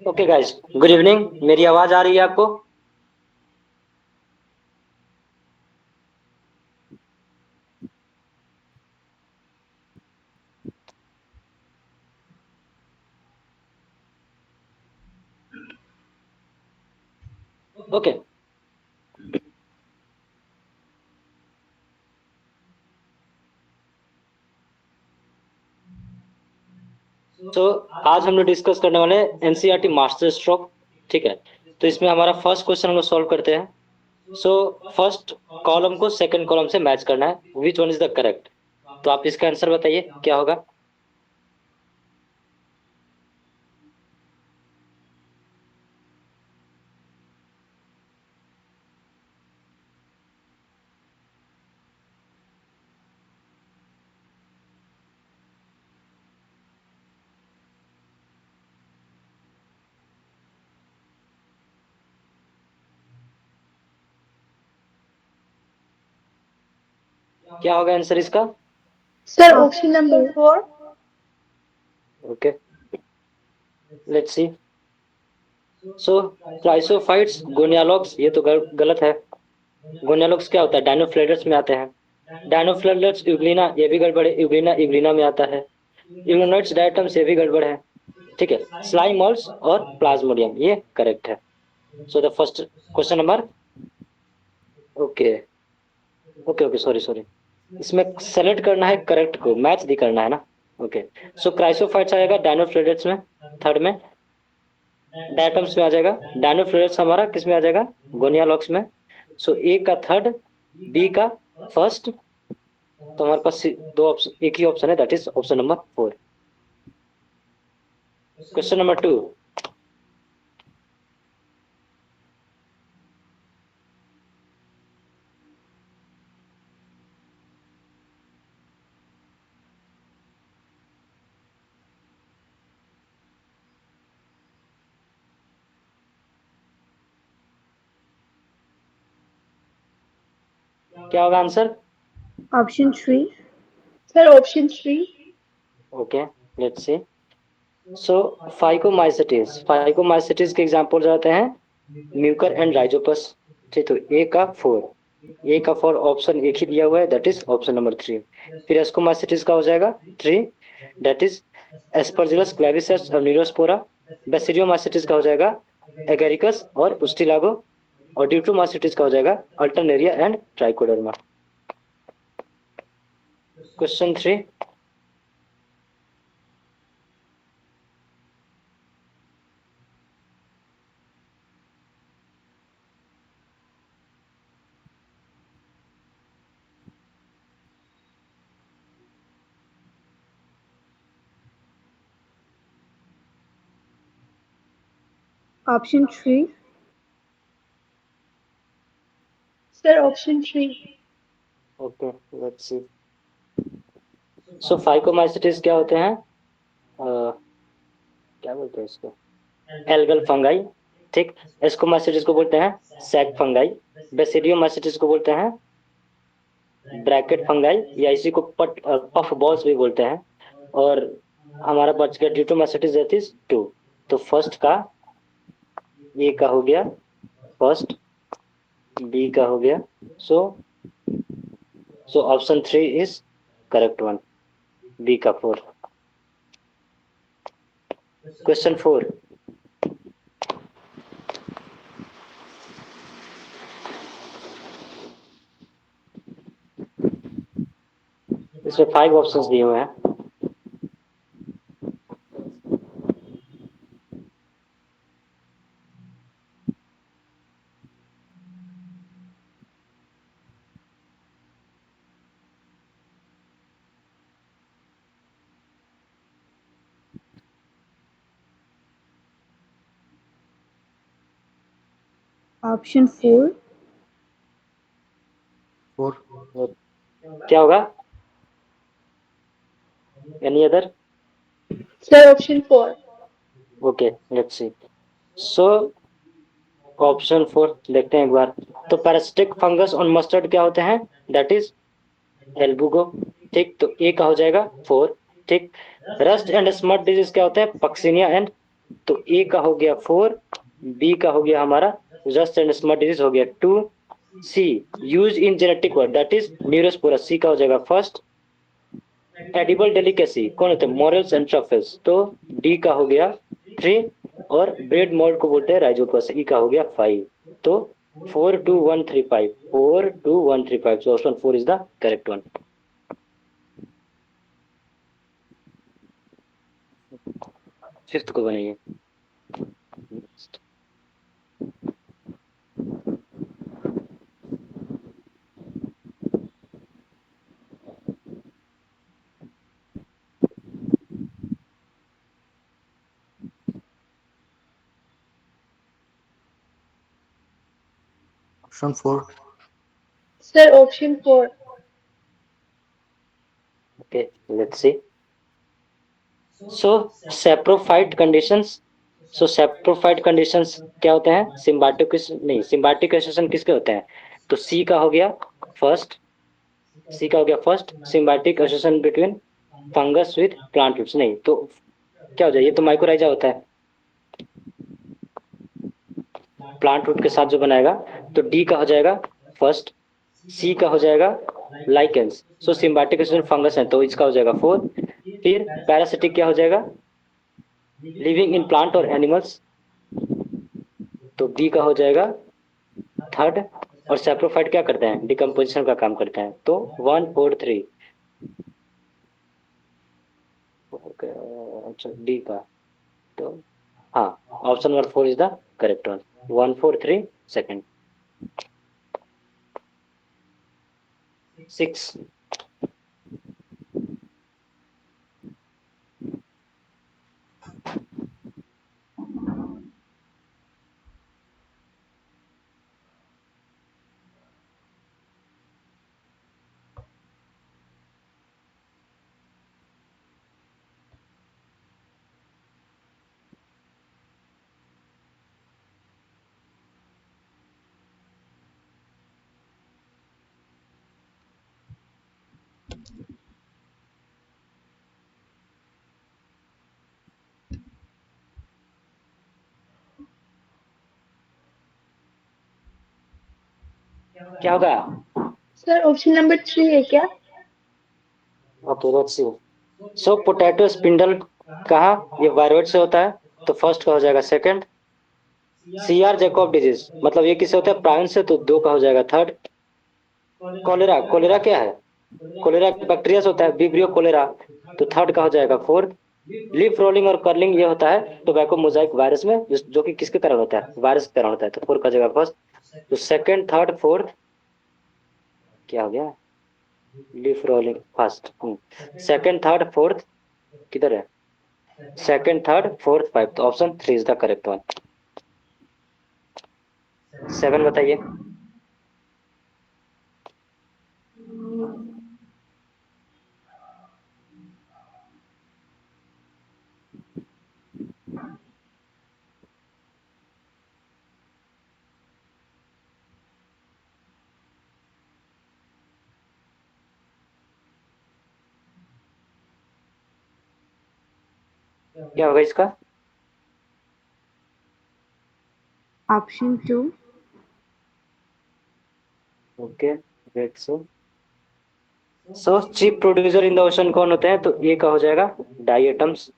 Okay guys, good evening. मेरी आवाज आ रही है आपको? ओके। तो आज हम लोग डिस्कस करने वाले हैं एनसीईआरटी मास्टर स्ट्रोक। ठीक है, तो इसमें हमारा फर्स्ट क्वेश्चन हम लोग सॉल्व करते हैं। सो फर्स्ट कॉलम को सेकंड कॉलम से मैच करना है, which one is the correct. तो आप इसका आंसर बताइए क्या होगा। क्या होगा आंसर इसका? Sir option number 4। Okay, let's see. So chrysophytes gonyaulax, ये तो गलत है। गोनियालॉग्स क्या होता है? डायनोफ्लेडर्स में आते हैं। डायनोफ्लेडर्स यूग्लिना, ये भी गड़बड़ है। यूग्लिना यूग्लिना में आता है। यूग्लिनोइड्स डायटम्स, ये भी गड़बड़ है। ठीक है, स्लाइमॉल्स और प्लाज्मोडियम ये करेक्ट है। So the first question number. Okay okay okay, sorry sorry, इसमें सेलेक्ट करना है करेक्ट को, मैच भी करना है ना। ओके, सो क्राइसोफाइट्स आएगा डायनोफ्लेडेट्स में, थर्ड में। डायटम्स में आ जाएगा। डायनोफ्लेडेट्स हमारा किस में आ जाएगा? गोनियालॉक्स में। सो ए का थर्ड, बी का फर्स्ट। तो हमारे पास दो ऑप्शन, एक ही ऑप्शन है, that is option number 4। Question number 2। क्या होगा answer? Option 3। Sir option 3। Okay, let's see. So phycomycetes के एग्जांपल जाते हैं म्यूकर एंड राइजोपस। ठीक, तो ए का फॉर ऑप्शन एक ही दिया हुआ है, दैट इज ऑप्शन नंबर 3। फिर एस्कोमाइसिटीज का हो जाएगा 3, दैट इज एस्परजिलस क्लेविसेट्स और न्यूरोस्पोरा। बेसिडियोमाइसिटीज का हो जाएगा एगेरिकस और उस्टिलागो। और ड्यूट्रोमाइसिटीज का हो जाएगा Alternaria and trichoderma. Question 3। Option 3। Sir option 3। Okay, let's see. So phycomycetes क्या होते हैं? क्या बोलते हैं इसको? Algal fungi. ठीक, एस्कोमाइसिटीज को बोलते हैं सैक फंगाई। बेसिडियोमाइसिटीज को बोलते हैं ब्रैकेट फंगाई, या इसी को पफ बॉल्स भी बोलते हैं। और हमारा बच गया ड्यूटोमाइसिटीज, दैट इज 2। तो फर्स्ट का, ए का हो गया फर्स्ट, बी का हो गया। So so option 3 is correct one, B का 4। क्वेश्चन 4। इसमें 5 ऑप्शंस दिए हुए हैं। ऑप्शन 4। 4, क्या होगा? Any other? Sir option 4। Okay, let's see. So option 4 देखते हैं एक बार। तो पैरासिटिक फंगस और मस्टर्ड क्या होते हैं? That is Albugo. ठीक, तो ए का हो जाएगा 4। ठीक, रस्ट एंड स्मट डिजीज क्या होते हैं? पक्सिनिया एंड तो ए का हो गया 4, बी का हो गया हमारा रस्ट एंड स्मट डिजीज हो गया 2, C use in genetic work that is Neurospora, C का हो जाएगा फर्स्ट। एडिबल डेलिकेसी कौन होते हैं? मॉरल्स एंड ट्रफल्स, तो डी का हो गया 3, और ब्रेड मोल्ड को बोलते हैं राइजोपस, ई का हो गया 5। तो 42135, 42135, so option 4 is the correct one. Fifth को बनाइए। Option 4. Sir, option 4. Okay, let's see. So saprophyte conditions, so saprophyte conditions क्या होते हैं? सिम्बायोटिक नहीं, सिम्बायोटिक एसोसिएशन किसके होते हैं? तो सी का हो गया फर्स्ट, सी का हो गया first, symbiotic association between fungus with plant roots, नहीं तो क्या हो जाए? ये तो माइकोराइजा होता है प्लांट रूट के साथ जो बनाएगा, तो डी का हो जाएगा फर्स्ट, सी का हो जाएगा लाइकेंस, सो सिम्बायोटिक एसोसिएशन फंगस है तो इसका हो जाएगा 4। फिर पैरासिटिक क्या हो जाएगा? लिविंग इन प्लांट और एनिमल्स, तो डी का हो जाएगा थर्ड। और सैप्रोफाइट क्या करते हैं? डिकम्पोजिशन का काम करते हैं, तो 1 4 3, अच्छा डी का, तो हाँ option number 4 is the correct one, 1 4 3 second. 6, क्या होगा? Sir, option number 3 है क्या? Okay let's see. So potato spindle कहाँ? ये वायरॉइड से होता है, तो फर्स्ट का हो जाएगा second. C R Jacob disease मतलब ये किससे होता है? प्राइन से, तो 2 का हो जाएगा थर्ड। कोलेरा, कोलेरा क्या है? कोलेरा बैक्टीरिया से होता है, विब्रियो कोलेरा, तो थर्ड का हो जाएगा फोर्थ। लीफ रोलिंग और कर्लिंग ये होता है टोबैको मोजाइक वायरस में, जो कि किसके कारण होता है? वायरस के कारण होता है, तो 4 का जगह फर्स्ट। तो सेकंड थर्ड फोर्थ क्या हो गया? Leaf rolling first, second third fourth किधर है? सेकंड थर्ड फोर्थ फाइव, तो option 3 is the correct one. 7 बताइए। क्या होगा इसका? Option 2. Okay wait, so chief producer in the ocean कौन होते हैं? तो ए का हो जाएगा डाइएटम्स।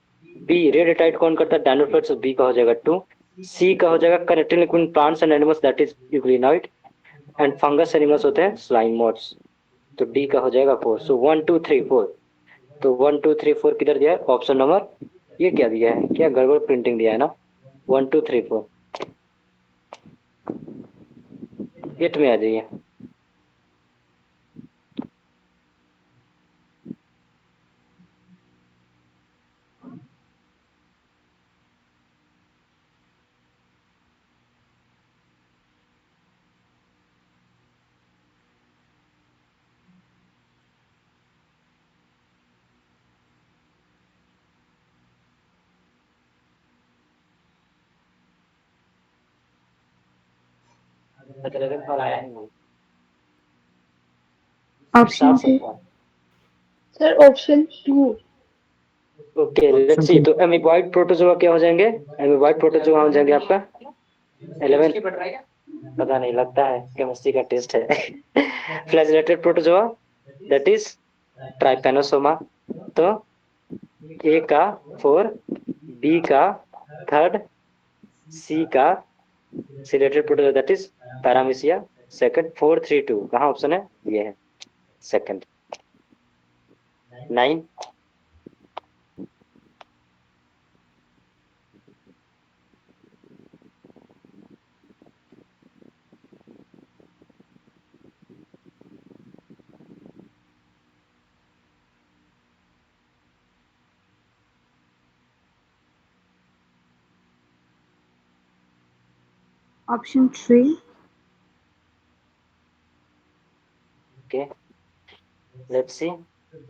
बी रेडिटाइट कौन करता है? डायनोफ्लोट्स, बी का हो जाएगा 2। सी का हो जाएगा connecting liquid plants and animals that is euglenoid. And fungus animals होते हैं स्लाइम मोड्स, तो डी का हो जाएगा 4। सो 1 2 3 4, तो 1 2 3 4 किधर दिया है? ऑप्शन नंबर, ये क्या दिया है? क्या गड़बड़ प्रिंटिंग दिया है ना? 1 2 3 4 8 में आ जाइए। Option साफ 2. साफ। Sir, option 2. Okay let's see. तो एमीबॉइड प्रोटोजोआ क्या हो जाएंगे? एमीबॉइड प्रोटोजोआ हो जाएंगे आपका 11। पता नहीं, लगता है केमिस्ट्री का टेस्ट है। Flagellated protozoa that is Trypanosoma. तो ए का 4, बी का 3rd, सी का ciliated protozoa that is Paramecium 2nd, 4, 3, 2 कहाँ ऑप्शन है? ये है second. 9। Option 3. Okay let's see.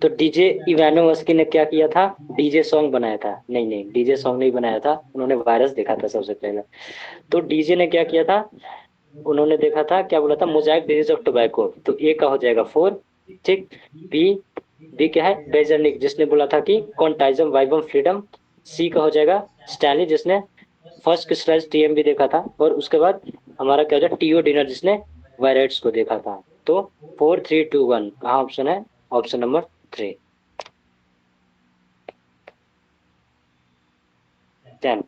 तो डीजे इवानोवस्की ने क्या किया था? डीजे सॉन्ग बनाया था? नहीं नहीं, डीजे सॉन्ग नहीं बनाया था, उन्होंने वायरस देखा था सबसे पहले। तो डीजे ने क्या किया था? उन्होंने देखा था, क्या बोला था? Mosaic disease of tobacco. तो ए का हो जाएगा 4, ठीक। बी, बी क्या है? बेजर्निक जिसने बोला था कि कॉन्टाइजम वाइबम फ्रीडम। सी का हो जाएगा स्टैनली जिसने फर्स्ट क्रिस्टलाइज टीएमबी देखा था। और उसके बाद हमारा क्या हो जाएगा? टीओ डिनर जिसने वायराइट्स को देखा था। तो 4, 3, 2, 1 कहाँ ऑप्शन है? Option number 3। 10।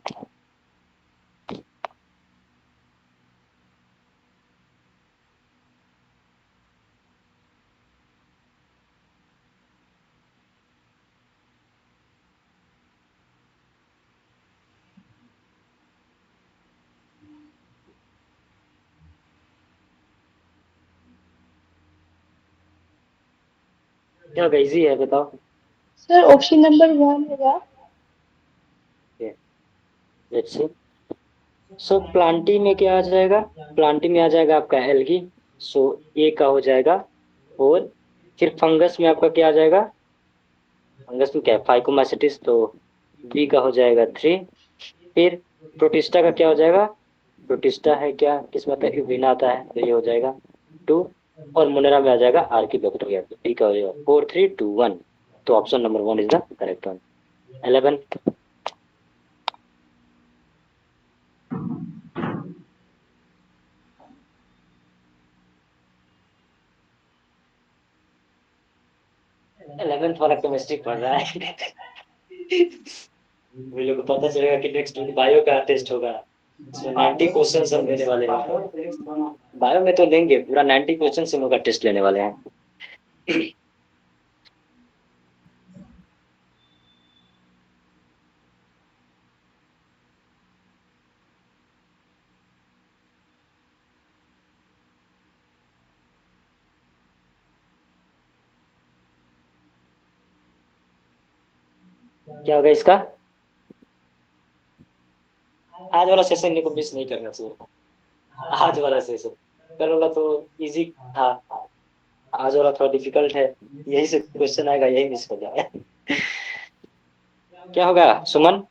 क्या इजी है बताओ? Sir, option number 1 होगा. Let's see. सो प्लांटी में क्या आ जाएगा? प्लांटी में आ जाएगा आपका एल्गी। सो ए का हो जाएगा 4। फिर फंगस में आपका क्या आ जाएगा? फंगस में क्या है? फाइकोमाइसिटिस। तो बी का हो जाएगा 3। फिर प्रोटिस्टा का क्या हो जाएगा? प्रोटिस्टा है क्या, किसमें आता है? यूरिना आता है, तो ये हो जाएगा 2। और मोनेरा में आ जाएगा आर्की बैक्टीरिया। तो डी का हो जाएगा 4, 3, 2, 1। तो option number 1 is the correct one. 11। 11th वाला केमिस्ट्री पढ़ रहा है। वो लोग को पता चलेगा कि नेक्स्ट वीक बायो का टेस्ट होगा। इसमें 90 क्वेश्चन हम लेने वाले हैं। बायो में तो लेंगे पूरा 90 क्वेश्चन हम लोग का टेस्ट लेने वाले हैं। क्या होगा इसका? आज वाला सेशन को मिस नहीं करना चाहिए। आज वाला सेशन, कल वाला तो इजी था, आज वाला थोड़ा डिफिकल्ट है। यही से क्वेश्चन आएगा, यही मिस कर जाएगा। क्या होगा सुमन?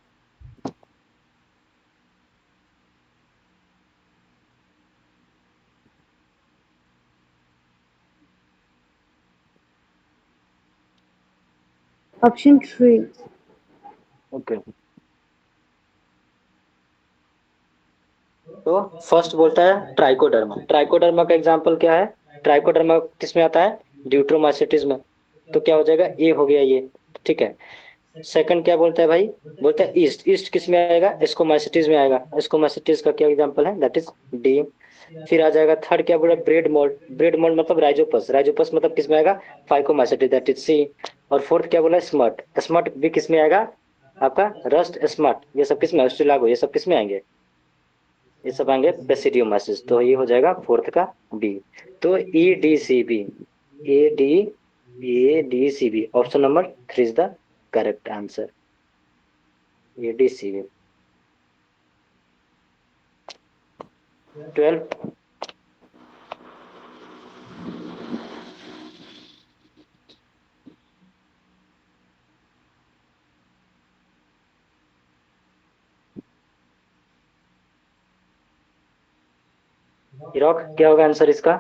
Option 3. ओके तो फर्स्ट बोलता है ट्राइकोडर्मा। ट्राइकोडर्मा का एग्जांपल क्या है? ट्राइकोडर्मा किस में आता है? ड्यूट्रोमाइसिटिस में। तो क्या हो जाएगा? ए हो गया ये, ठीक है। सेकंड क्या बोलता है भाई? बोलता है ईस्ट। ईस्ट किस में आएगा? एस्कोमाइसिटिस में आएगा। एस्कोमाइसिटिस का क्या एग्जांपल है? That is D. फिर आ जाएगा थर्ड, क्या बोला? Bread mould. ब्रेड मोल्ड मतलब राइजोपस। राइजोपस मतलब किस में आएगा? Phycomycetes that is C. और फोर्थ क्या बोला? स्मर्ट। स्मर्ट भी किस में आएगा? आपका रस्ट स्मर्ट, ये सब किस में? ऑस्ट्रेलागो, ये सब किस में आएंगे? ये सब आएंगे बेसिडियोमाइसिस। तो ये हो जाएगा फोर्थ का बी। तो E D C B, A D, A D C B option number 3 is the correct answer. A D C B. 12। इरॉक क्या होगा आंसर इसका?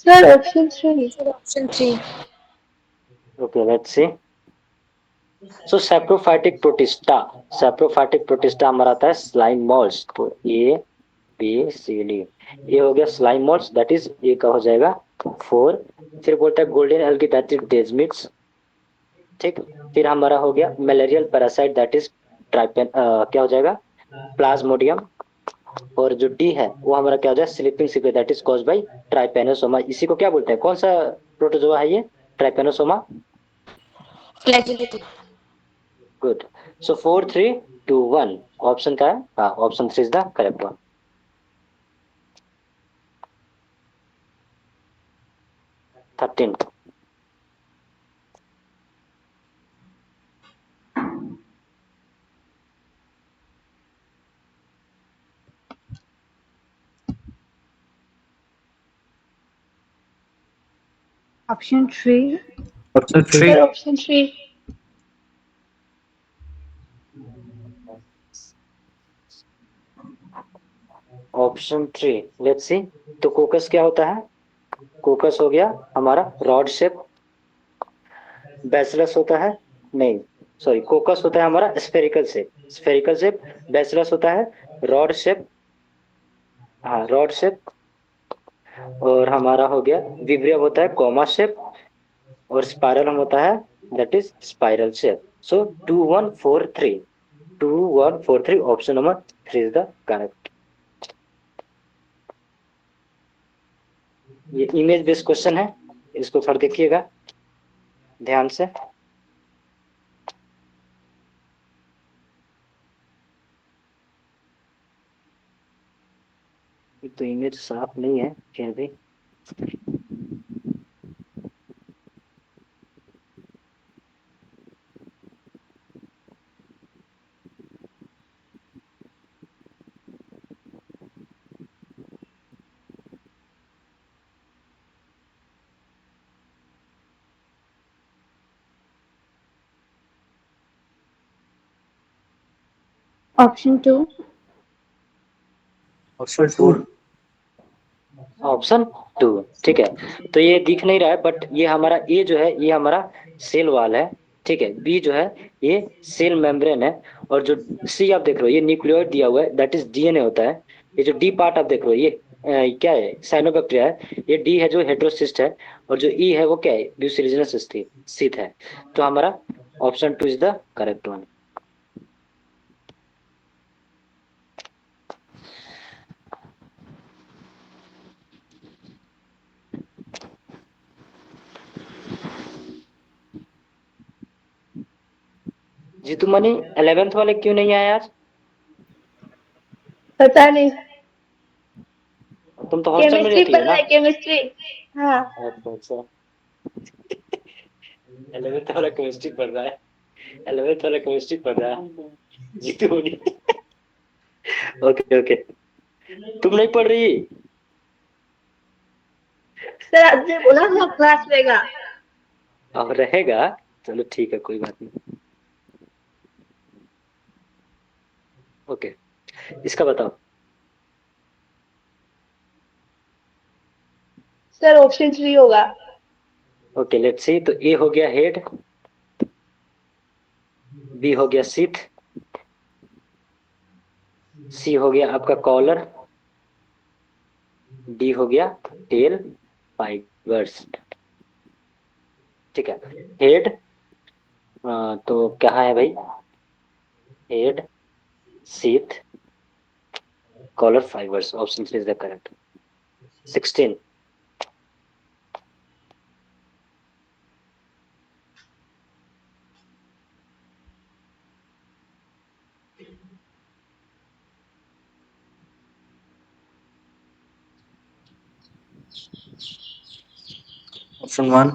Sir, option 3. Option 3. Okay, let's see. So saprophytic protista हमारा आता है slime malls. तो ए B C D, ये हो गया slime malls, that is a का हो जाएगा 4। फिर बोलता है गोल्डन एल्गी दैट इज डेजमिक्स, ठीक। फिर हमारा हो गया malarial parasite that is trypan, क्या हो जाएगा प्लाज्मोडियम। और जो डी है वो हमारा क्या हो जाएगा sleeping sickness that is caused by Trypanosoma. इसी को क्या बोलते हैं, कौन सा प्रोटोजोआ है ये, ट्राइपेनोसोमा। Flagellated. गुड। सो 4 3 2 1 ऑप्शन का है, हाँ option 3 is the correct one. Thirteen. Option 3. Option 3. Sir, option 3. Option 3, let's see. तो कोकस क्या होता है, कोकस हो गया हमारा रॉड शेप। बैसिलस होता है, नहीं सॉरी, कोकस होता है हमारा spherical shape, spherical shape. Bacillus होता है रॉड शेप, हाँ रॉड शेप। और हमारा हो गया विब्रियम होता है कॉमा शेप। और स्पाइरल होता है that is spiral shape. So 2 1 4 3, 2 1 4 3 option number 3 is the correct. ये इमेज बेस्ड क्वेश्चन है, इसको थोड़ा देखिएगा ध्यान से। तो इमेज साफ नहीं है फिर भी। Option 2. Option 2. ऑप्शन 2, ठीक है। तो ये दिख नहीं रहा है बट ये हमारा ए जो है ये हमारा सेल वाल है, ठीक है। बी जो है ये सेल मेम्ब्रेन है। और जो सी आप देख रहे हो ये न्यूक्लियोइड दिया हुआ है दैट इज डीएनए होता है। ये जो डी पार्ट आप देख रहे हो ये क्या है, साइनोबैक्टीरिया है। ये डी है जो हेट्रोसिस्ट है। और जो ई है वो क्या है, ब्यूसिलिजिनस शीथ है। तो हमारा option 2 is the correct one. Jitu Mani 11th वाले क्यों नहीं आए आज, पता नहीं। तुम तो हॉस्टल में केमिस्ट्री रहती हो पढ़ ना। रहा है, केमिस्ट्री। हाँ। अच्छा, 11th वाला केमिस्ट्री पढ़ रहा है, 11th वाला केमिस्ट्री पढ़ रहा है जीतू मनी। ओके ओके, तुम नहीं पढ़ रही। सर आज ने बोला था क्लास रहेगा। अब रहेगा, चलो ठीक है कोई बात नहीं। ओके, इसका बताओ। सर ऑप्शन 3 होगा। Okay let's see. तो ए हो गया हेड, बी हो गया सीथ, सी हो गया आपका कॉलर, डी हो गया टेल फाइबर्स, ठीक है। हेड, तो क्या है भाई, head sheath collar fibres, option 3 is the correct. 16। Option 1.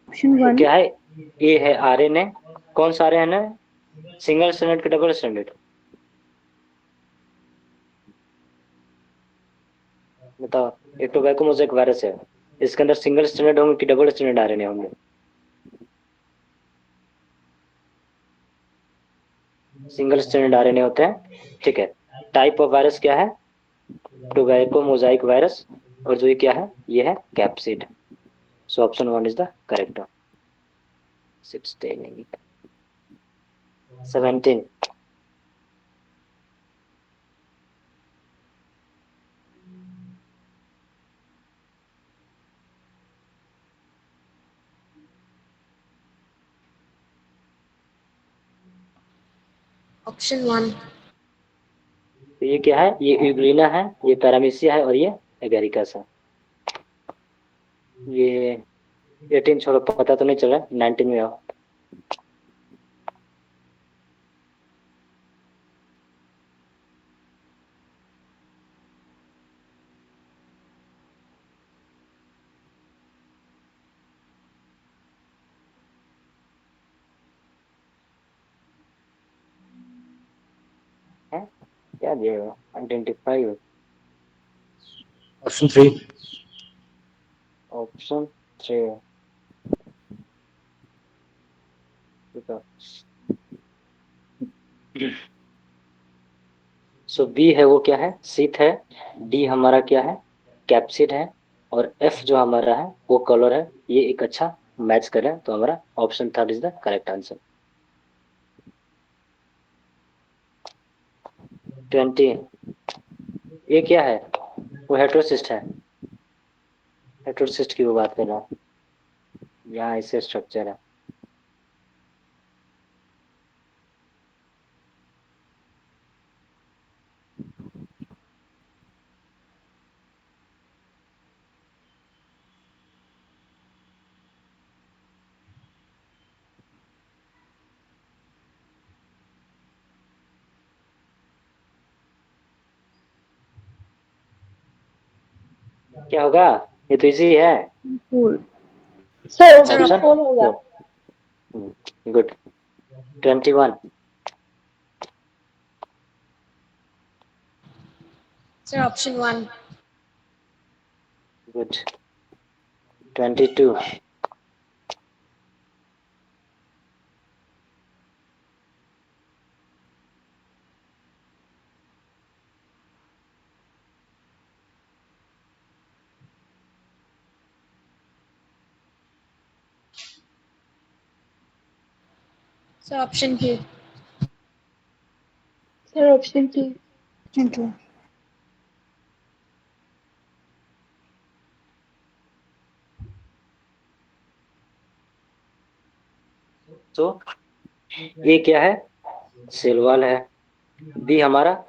Option तो 1. क्या है, ए है आरएनए, कौन सा आरएनए, सिंगल स्ट्रैंडेड के डबल स्ट्रैंडेड, बताओ। एक तो वैकोमोजेक वायरस है, इसके अंदर सिंगल स्ट्रैंडेड होंगे कि डबल स्ट्रैंडेड आरएनए होंगे। सिंगल स्ट्रैंडेड आरएनए होते हैं, ठीक है। टाइप ऑफ वायरस क्या है, टोबैको मोजाइक वायरस, और जो ये क्या है, ये है capsid. So option 1 is the correct. 16 17 Option 1. तो ये क्या है, ये यूग्लिना है, ये पैरामीसिया है और ये एगेरिकस है। ये 18 छोड़ो, पता तो नहीं चल रहा, 19 में आओ। है क्या दिया, आइडेंटिफाई। Option 3. ऑप्शन 3। सो बी है वो क्या है, शीत है। डी हमारा क्या है, कैप्सिड है। और एफ जो हमारा है वो कलर है। ये एक अच्छा मैच कर रहा है, तो हमारा option 3 is the correct answer. 20। ये क्या है, वो हेट्रोसिस्ट है। हेट्रोसिस्ट की वो बात कर रहा हूँ, यहाँ ऐसे स्ट्रक्चर है। क्या होगा, ये तो इजी है। फूल। सर Sir, ऑप्शन ऑप्शन 4 होगा। 4। Good. 21। sir, option 1. Good. 22। Sir, option 2. Sir option 2। Option 2. तो ये क्या है, सेल वॉल है। बी हमारा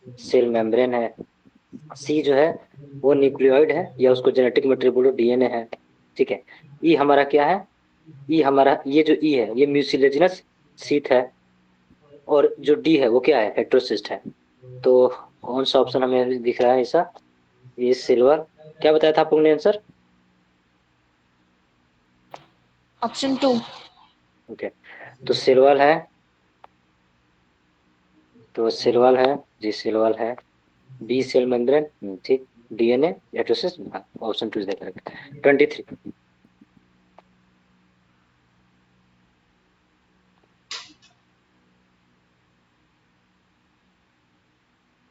सेल मेम्ब्रेन है। सी जो है वो न्यूक्लियोइड है, या उसको जेनेटिक मटेरियल बोलो, डीएनए है। ठीक है। ई हमारा क्या है, ई हमारा ये जो ई है ये म्यूसिलेजिनस शीट है। और जो डी है वो क्या है, हेट्रोसिस्ट है। तो कौन सा ऑप्शन हमें दिख रहा है ऐसा, ये सिल्वर। क्या बताया था आप लोगों ने आंसर? Option 2. ओके। तो सिल्वर है, तो सिल्वर है, जी सिल्वर है। बी सेल मेम्ब्रेन, ठीक। DNA, heterocyst, option 2 is the correct. 23।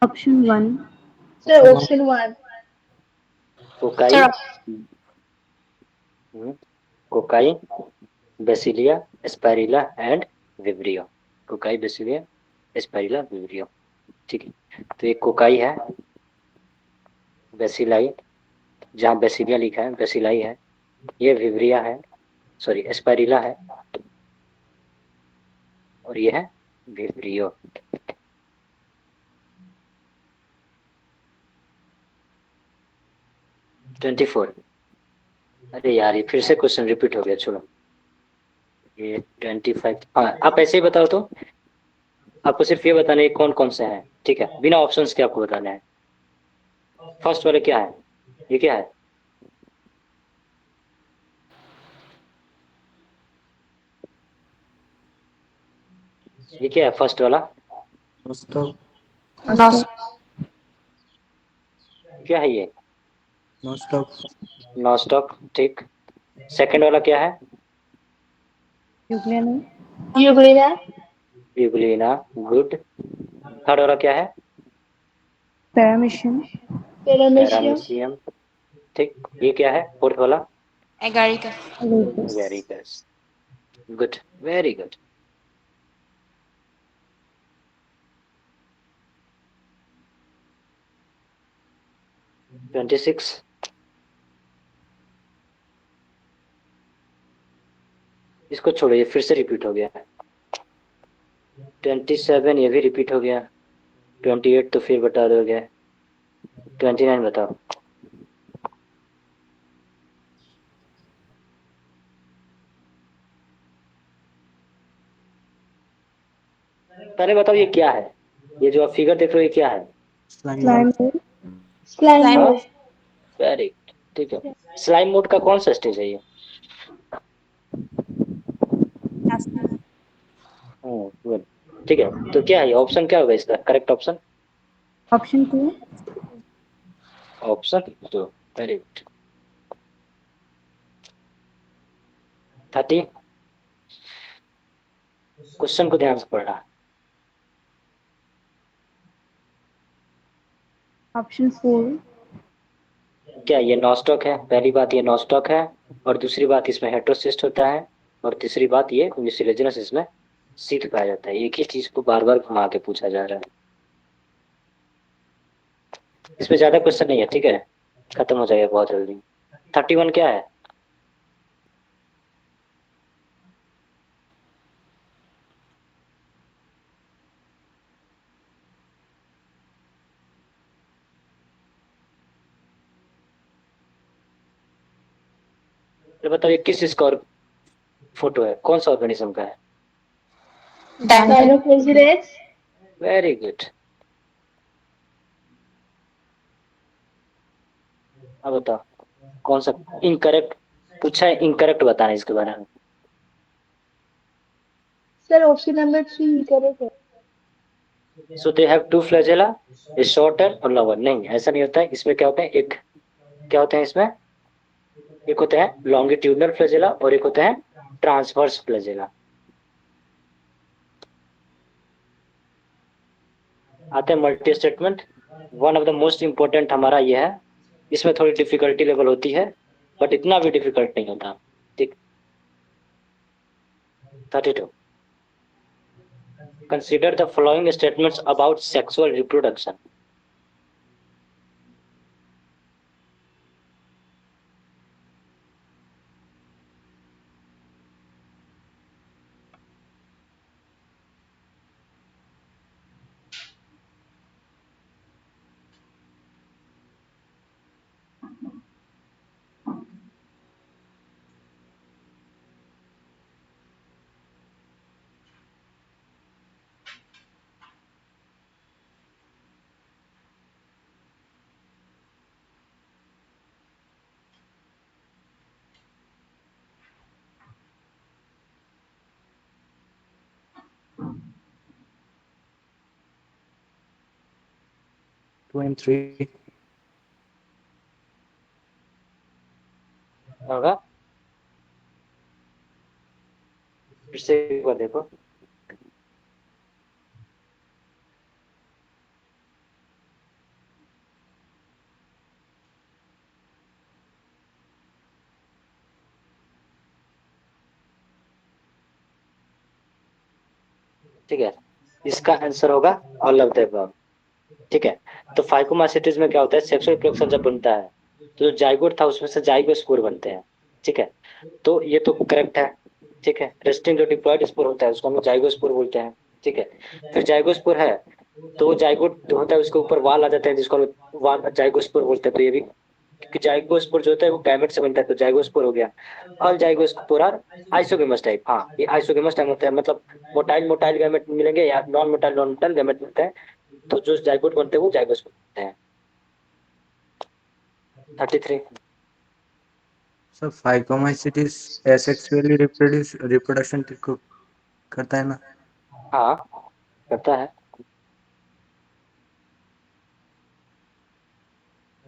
Option 1। Sir option 1। Cocci, Sir, cocci, bacilli, spirilla and vibrio. Cocci, bacilli, spirilla, vibrio. ठीक है। तो एक कोकाई है, बेसिलाई, जहाँ बेसिलिया लिखा है बेसिलाई है। ये विब्रिया है, सॉरी एस्पाइरिला है। और ये है विब्रियो। 24। अरे यार ये फिर से क्वेश्चन रिपीट हो गया, छोड़ो। ये 25। हाँ आप ऐसे ही बताओ तो। आपको सिर्फ ये बताना है कौन कौन से हैं, ठीक है, बिना ऑप्शंस के आपको बताना है। फर्स्ट वाले क्या है, ये क्या है, ये क्या है फर्स्ट वाला, Nostok. no. क्या है ये, Nostok. नॉस्टॉक, ठीक। सेकंड वाला क्या है, Euglena. Euglena. Euglena, good. Third वाला क्या है, पैरामीशियम। पैरामीशियम। पैरामीशियम, ठीक, ये क्या है फोर्थ वाला? Agaricus. Agaricus. Good, very good. Twenty six. इसको छोड़ो, ये फिर से रिपीट हो गया। 27 ये भी रिपीट हो गया। 28 तो फिर बता दोगे। 29 बताओ। पहले बताओ ये क्या है? ये जो आप फिगर देख रहे हो ये क्या है? Slime slime mode. Mode. Slime slime mode. Mode. Very ठीक है। स्लाइम मोड का कौन सा स्टेज है ये? गुड। ठीक है, तो क्या है ऑप्शन, क्या होगा इसका करेक्ट ऑप्शन? ऑप्शन 2। ऑप्शन तो वेरी गुड। 30। क्वेश्चन को ध्यान से पढ़ना। ऑप्शन 4। क्या ये नॉस्टॉक है? पहली बात ये नॉस्टॉक है, और दूसरी बात इसमें हेटेरोसिस्ट होता है, और तीसरी बात ये म्यूसिलेजिनस इसमें शीत पाया जाता है। एक ही चीज को बार बार घुमा के पूछा जा रहा है। इसमें ज्यादा क्वेश्चन नहीं है, ठीक है, खत्म हो जाएगा बहुत जल्दी। 31 क्या है? तो बताओ ये किस स्कॉर फोटो है, कौन सा ऑर्गेनिज्म का है? डायनो। डायनोफोसिलेट्स। Very good. अब बताओ कौन सा इनकरेक्ट पूछा है, इनकरेक्ट बताना इसके बारे में। सर ऑप्शन नंबर 3 करेक्ट है। So they have two flagella, a shorter और लॉन्गर। नहीं, ऐसा नहीं होता है। इसमें क्या होता है, एक क्या होते हैं इसमें, एक होता है लॉन्गिट्यूडनल फ्लैजेला और एक होता है ट्रांसवर्स फ्लैजेला। आते हैं multi statement. One of the most important हमारा ये है। इसमें थोड़ी डिफिकल्टी लेवल होती है, बट इतना भी डिफिकल्ट नहीं होता। ठीक। 32। Consider the following statements about sexual reproduction. Two and three. होगा, फिर से एक बार देखो। ठीक है, इसका आंसर होगा ऑल ऑफ द अबव। ठीक है, तो फाइकोमाइसीट्स में क्या होता है, सेक्सुअल रिप्रोडक्शन जब बनता है तो जो जाइगोट था उसमें से जाइगोस्पोर बनते हैं। ठीक है, तो ये तो करेक्ट है। ठीक है, रेस्टिंग जो डिप्लॉयड स्पोर होता है उसको हम जाइगोस्पोर बोलते हैं। ठीक है, फिर जाइगोस्पोर है तो वो जाइगोट होता है, उसके ऊपर वाल आ जाते हैं जिसको हम वाल जाइगोस्पोर बोलते हैं। तो ये भी, क्योंकि जाइगोस्पोर जो होता है वो गैमेट से बनता है, तो जाइगोस्पोर हो गया। और जाइगोस्पोर आर आइसोगेमस टाइप। हाँ, ये आइसोगेमस टाइप होता है, मतलब मोटाइल मोटाइल गैमेट मिलेंगे या non motile non motile gamete मिलते हैं। तो जो जाइगोट बनते हैं वो जाइगोस्पोर बनते हैं। 33। सर फाइकोमाइसीट्स एसेक्सुअली रिप्रोडक्शन करता है ना? हाँ, करता है,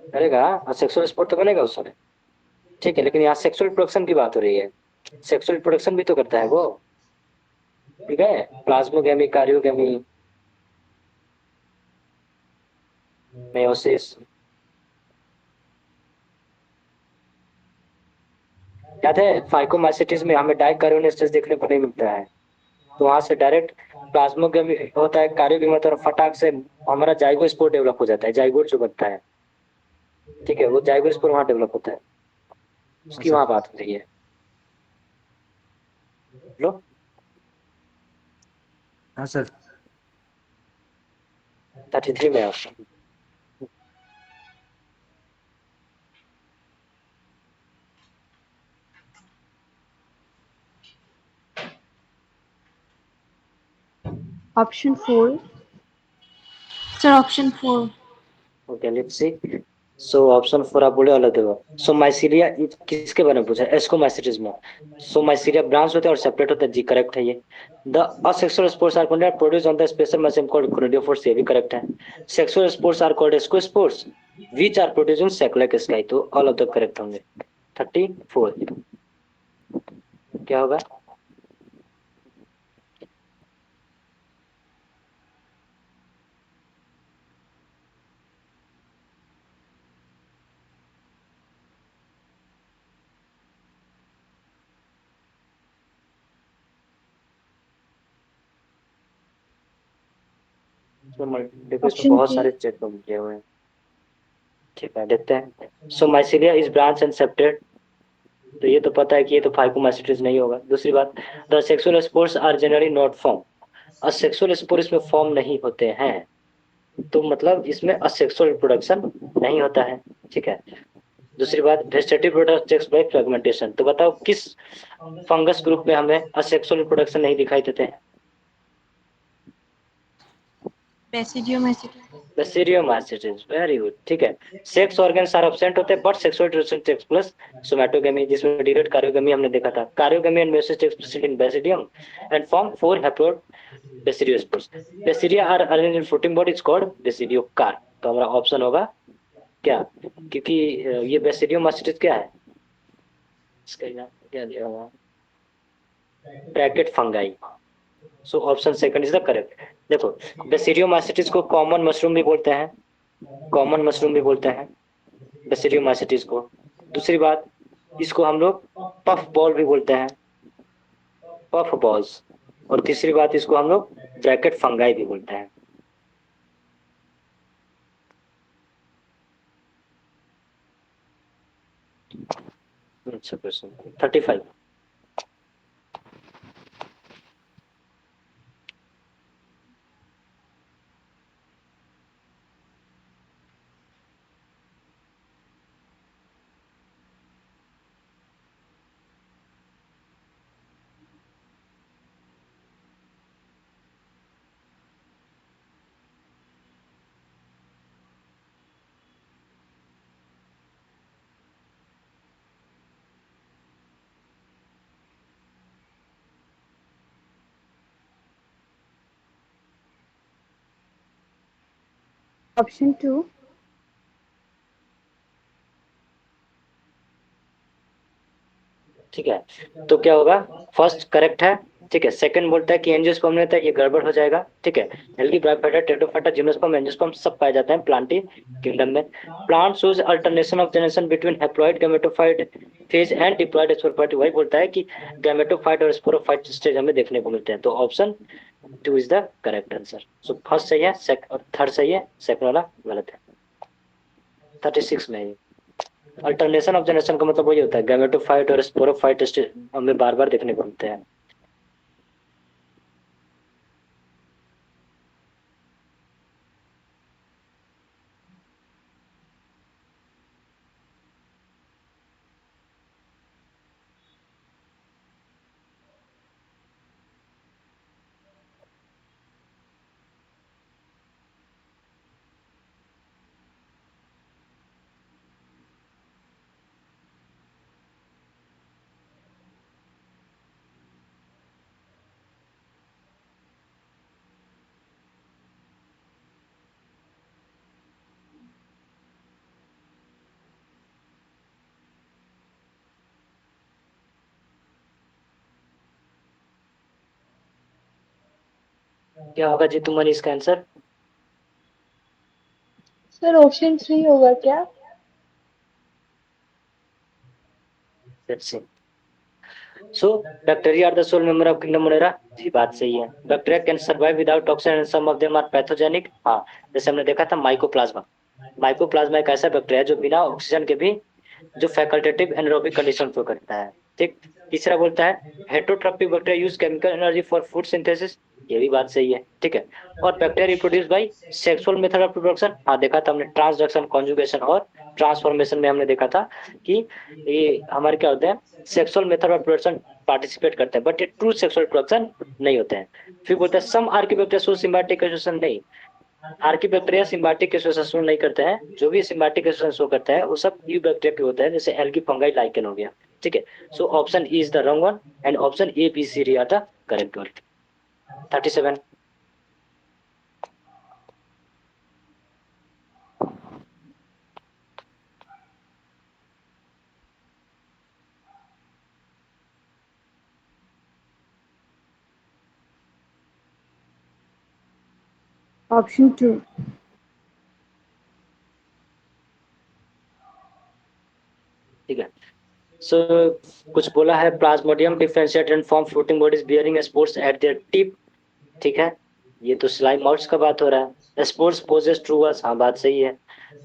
करेगा, और सेक्सुअल स्पोर्ट तो बनेगा उसमें। ठीक है, लेकिन यहाँ सेक्सुअल प्रोडक्शन की बात हो रही है। सेक्सुअल प्रोडक्शन भी तो करता है वो। ठीक है, प्लाज्मोगेमी, कार्योगेमी, मेयोसिस। याद है फाइकोमाइसिटिस में हमें डाइकार्बोनेसिस देखने को नहीं मिलता है, तो वहां से डायरेक्ट प्लाज्मोग्राफी होता है, कार्योग्राफी और फटाक से हमारा जाइगोस्पोर डेवलप हो जाता है, जाइगोट जो बनता है, ठीक है, वो जाइगोस्पोर वहां डेवलप होता है, उसकी सर। वहां बात हो रही है। लो, हाँ सर। 33 में option. Option 4. Sir, option 4. Okay let's see. So option 4 आप बोले अलग देगा। सो माइसीलिया किसके बारे में पूछा है? एस्कोमाइसिटिस में। सो माइसीलिया ब्रांच होते हैं और सेपरेट होते हैं, जी करेक्ट है ये। The asexual spores are conducted produce on the special machine called conidiophores, ये भी करेक्ट है। Sexual spores are called ascospores which are produce in secular sky, तो ऑल ऑफ द करेक्ट होंगे। 34 क्या होगा? इसमें मल्टीपल में Option बहुत 3. सारे चेक किए हुए हैं, ठीक है देखते हैं। So mycelia is branch and separate, तो ये तो पता है कि ये तो फाइकोमाइसिटिस नहीं होगा। दूसरी बात, the sexual spores are generally not form, asexual spore इसमें फॉर्म नहीं होते हैं, तो मतलब इसमें असेक्सुअल रिप्रोडक्शन नहीं होता है, ठीक है। दूसरी बात, vegetative product takes by fragmentation, तो बताओ किस फंगस ग्रुप में हमें असेक्सुअल रिप्रोडक्शन नहीं दिखाई देते हैं? Basidiomycetes. बेसिडियोमाइसिटिस, वेरी गुड, ठीक है। सेक्स ऑर्गन्स आर एब्सेंट होते हैं but sexual relation takes plus somatogamy, जिसमें डिलेट कार्योगेमी हमने देखा था। Karyogamy and meiosis takes place in basidium and form four haploid basidiospores. Basidia are arranged in fruiting body, it's called basidiocarp, तो हमारा option होगा क्या? क्योंकि ये बेसिडियोमाइसिटिस क्या है, इसका नाम क्या दिया हुआ? Bracket fungi. So option second is the correct. देखो, बेसिडियोमाइसिटिस को कॉमन मशरूम भी बोलते हैं, कॉमन मशरूम भी बोलते हैं बेसिडियोमाइसिटिस को। दूसरी बात, इसको हम लोग पफ बॉल भी बोलते हैं, पफ बॉल्स। और तीसरी बात, इसको हम लोग ब्रैकेट फंगाई भी बोलते हैं। अच्छा क्वेश्चन 35। Option 2. ठीक है, तो क्या होगा? फर्स्ट करेक्ट है, ठीक है। सेकंड बोलता है कि एंजियोस्पर्म में होता है, ये गड़बड़ हो जाएगा, ठीक है। हेल्दी ब्रायोफाइटा, टेट्रोफाइटा, जिम्नोस्पर्म, एंजियोस्पर्म सब पाए जाते हैं प्लांटी किंगडम में। Plant shows alternation of generation between haploid gametophyte phase and diploid sporophyte, वही बोलता है कि गैमेटोफाइट और स्पोरोफाइट स्टेज हमें देखने को मिलते हैं, तो option 2 is the correct answer. So first सही है, और थर्ड सही है, सेकंड वाला गलत है। 36 में है ये। अल्टरनेशन ऑफ जनरेशन का मतलब वही होता है, गैमेटोफाइट और स्पोरोफाइट स्टेज हमें बार बार देखने को मिलते हैं। क्या होगा जी तुम्हारी इसका आंसर? सर ऑप्शन 3 होगा क्या? Let's see. So bacteria are the sole member of kingdom Monera, जी बात सही है। Bacteria can survive without toxin and some of them are pathogenic, हाँ, जैसे हमने देखा था माइकोप्लाज्मा। माइकोप्लाज्मा एक ऐसा बैक्टीरिया है जो बिना ऑक्सीजन के भी जो फैकल्टेटिव एनारोबिक कंडीशन शो करता है। ठीक। तीसरा बोलता है heterotrophic bacteria use chemical energy for food synthesis, ये भी बात सही है। ठीक है। और bacteria reproduce by sexual method of reproduction, हाँ देखा था हमने ट्रांसडक्शन, कॉन्जुगेशन और ट्रांसफॉर्मेशन में हमने देखा था कि ये हमारे क्या होते हैं, sexual method of reproduction participate करते हैं, बट ये ट्रू सेक्सुअल रिप्रोडक्शन नहीं होते हैं। फिर बोलते हैं सम आर्कियोबैक्टीरिया शो सिम्बायोटिक एसोसिएशन, नहीं, आर्कियोबैक्टीरिया सिम्बायोटिक एसोसिएशन शो नहीं करते हैं। जो भी सिम्बायोटिक एसोसिएशन शो करते हैं वो सब यूबैक्टीरिया के होते हैं, जैसे एल्गी, फंगाई, लाइकेन हो गया। ठीक है। So option E is the wrong one and option A B C D are the correct one. 37। Option 2. ठीक है। सो कुछ बोला है Plasmodium differentiate and form floating bodies bearing spores at their tip. ठीक है। ये तो स्लाइम माउट्स का बात हो रहा है। स्पोर्स पोजेस ट्रू वर्स, हाँ बात सही है।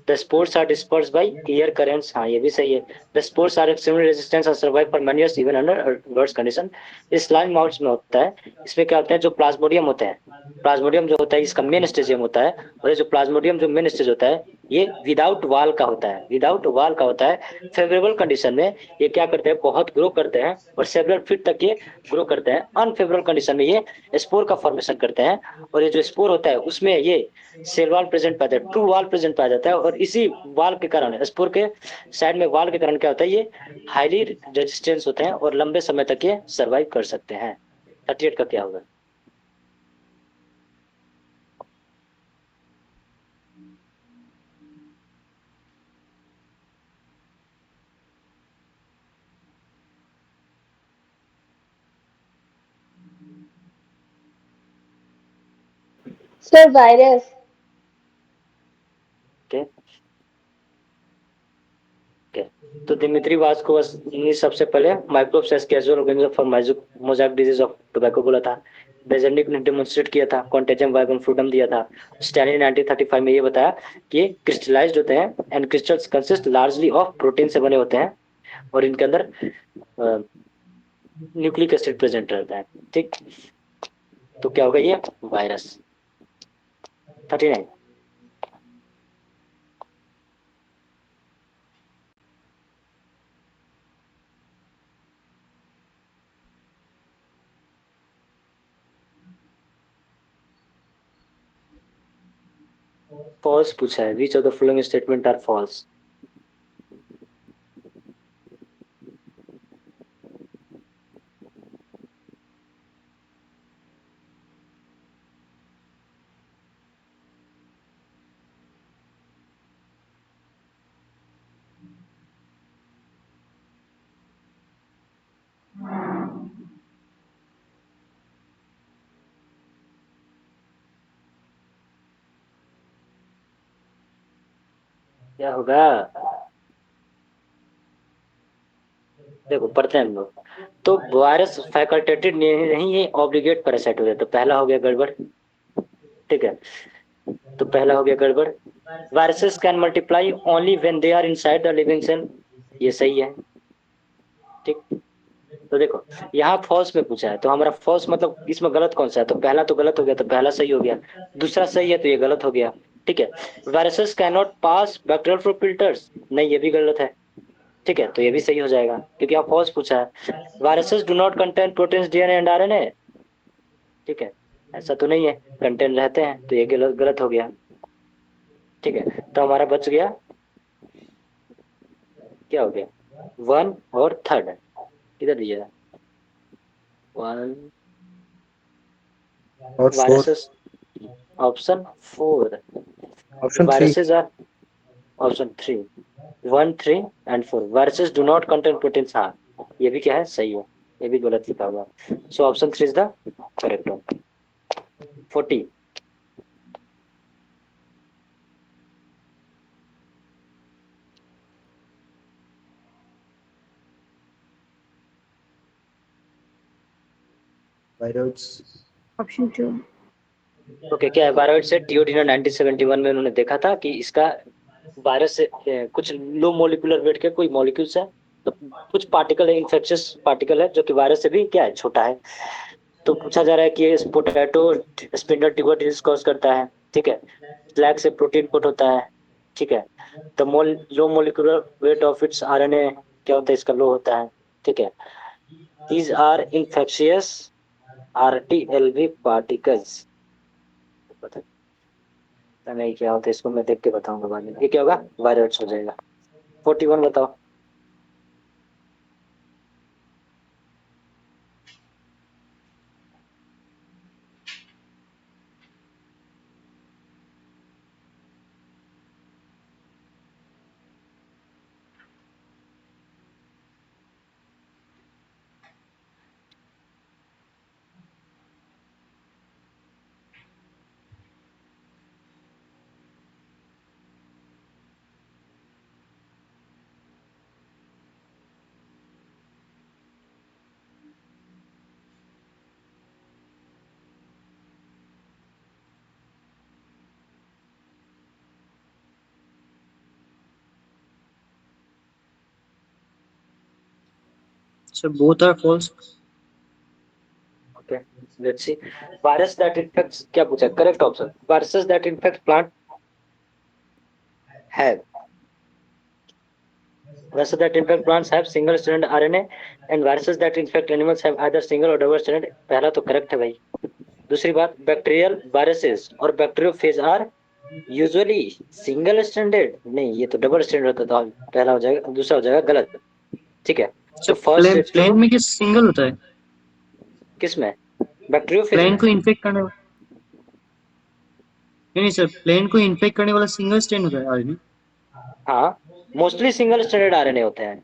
The spores are disperse by air currents, हाँ ये भी सही है। The spores are extremely resistance और survive for many years even under adverse condition. इस स्लाइम माउट्स में होता है, इसमें क्या होता है, जो प्लाज्मोडियम होता है, प्लाज्मोडियम जो होता है इसका मेन स्टेजियम होता है, और ये जो प्लाज्मोडियम जो मेन स्टेज होता है ये विदाउट वाल का होता है, विदाउट वाल का होता है। फेवरेबल कंडीशन में ये क्या करते हैं, बहुत ग्रो करते हैं और सेवरल फीट तक ये ग्रो करते हैं। अनफेवरेबल कंडीशन में ये स्पोर का फॉर्मेशन करते हैं, और ये जो स्पोर होता है उसमें ये सेल वाल प्रेजेंट पाया जाता है, ट्रू वाल प्रेजेंट पाया जाता है, और इसी वाल के कारण, स्पोर के साइड में वाल के कारण क्या होता है, ये हाईली रेजिस्टेंस होते हैं और लंबे समय तक ये सर्वाइव कर सकते हैं। 38 का क्या होगा? Sir, virus. ओके। ओके। तो दिमित्री वास्कोवस ने सबसे पहले microbes as causal organism for mosaic disease of tobacco बोला था। बेजेंडिक ने डेमोन्स्ट्रेट किया था, कॉन्टेजियम वाइगन फ्रूटम दिया था। स्टैनली 1935 में ये बताया कि ये क्रिस्टलाइज्ड होते हैं and crystals consist largely of protein से बने होते हैं, और इनके अंदर न्यूक्लिक एसिड प्रेजेंट रहता है। ठीक। तो क्या होगा ये वायरस। 39। फॉल्स पूछा है, which of the following statement are false. क्या होगा? देखो पढ़ते हैं हम लोग। तो वायरस फैकल्टेटिव नहीं, ये ऑब्लिगेट पैरासाइट हो गया, तो पहला हो गया गड़बड़। ठीक है। तो पहला हो गया गड़बड़। Viruses can multiply only when they are inside the living cell, ये सही है। ठीक। तो देखो यहाँ फॉल्स में पूछा है, तो हमारा फॉल्स मतलब इसमें गलत कौन सा है, तो पहला तो गलत हो गया, तो पहला सही हो गया। दूसरा सही है तो ये गलत हो गया। ठीक है। Viruses can not pass bacterial flow filters, नहीं ये भी गलत है। ठीक है। तो ये भी सही हो जाएगा क्योंकि आप फॉल्स पूछा है। Viruses do not contain proteins, DNA and RNA, ठीक है, ऐसा तो नहीं है, कंटेन रहते हैं, तो ये गलत गलत हो गया। ठीक है। तो हमारा बच गया, क्या हो गया, वन और थर्ड, किधर दिया, वन, और four, viruses, option 4, option three. Viruses are, option 3, 1, 3 and 4, viruses do not contain proteins, हाँ ये भी क्या है, सही है, ये भी गलत लिखा हुआ। सो option 3 is the correct one. 40। Virus. Option 2। Okay, क्या है वायरस से टियोडिना 1971 में उन्होंने देखा था कि इसका वायरस से कुछ लो मोलिकुलर वेट के कोई मॉलिक्यूल्स है, तो कुछ पार्टिकल है, इन्फेक्शियस पार्टिकल है जो कि वायरस से भी क्या है, छोटा है। तो पूछा जा रहा है कि इस potato spindle tuber disease cause करता है, ठीक है। फ्लैग से प्रोटीन पुट होता है, ठीक है। The mole low molecular weight of its RNA क्या होता है, इसका लो होता है, ठीक है। These are infectious RTLV particles. पता नहीं क्या होता है, इसको मैं देख के बताऊंगा बाद में। ये क्या होगा, वायरस हो जाएगा। 41 बताओ। So both are false. Okay, let's C. Virus that infects, क्या पूछा, correct option, viruses that infect plant have, viruses that infect plants have single stranded RNA and viruses that infect animals have either single or double stranded। पहला तो correct है भाई। दूसरी बात, bacterial viruses और bacteriophage are usually single stranded, नहीं ये तो डबल स्टैंडर्ड होता है, तो पहला हो जाएगा, दूसरा हो जाएगा गलत, ठीक है। अच्छा, तो फर्स्ट प्लेन में किस सिंगल होता है? किस में, बैक्टीरियोफेज प्लेन में। को इन्फेक्ट करने वाला, नहीं सर, प्लेन को इन्फेक्ट करने वाला सिंगल स्ट्रैंड होता है आरएनए। हाँ, मोस्टली सिंगल स्टैंडर्ड आरएनए होते हैं,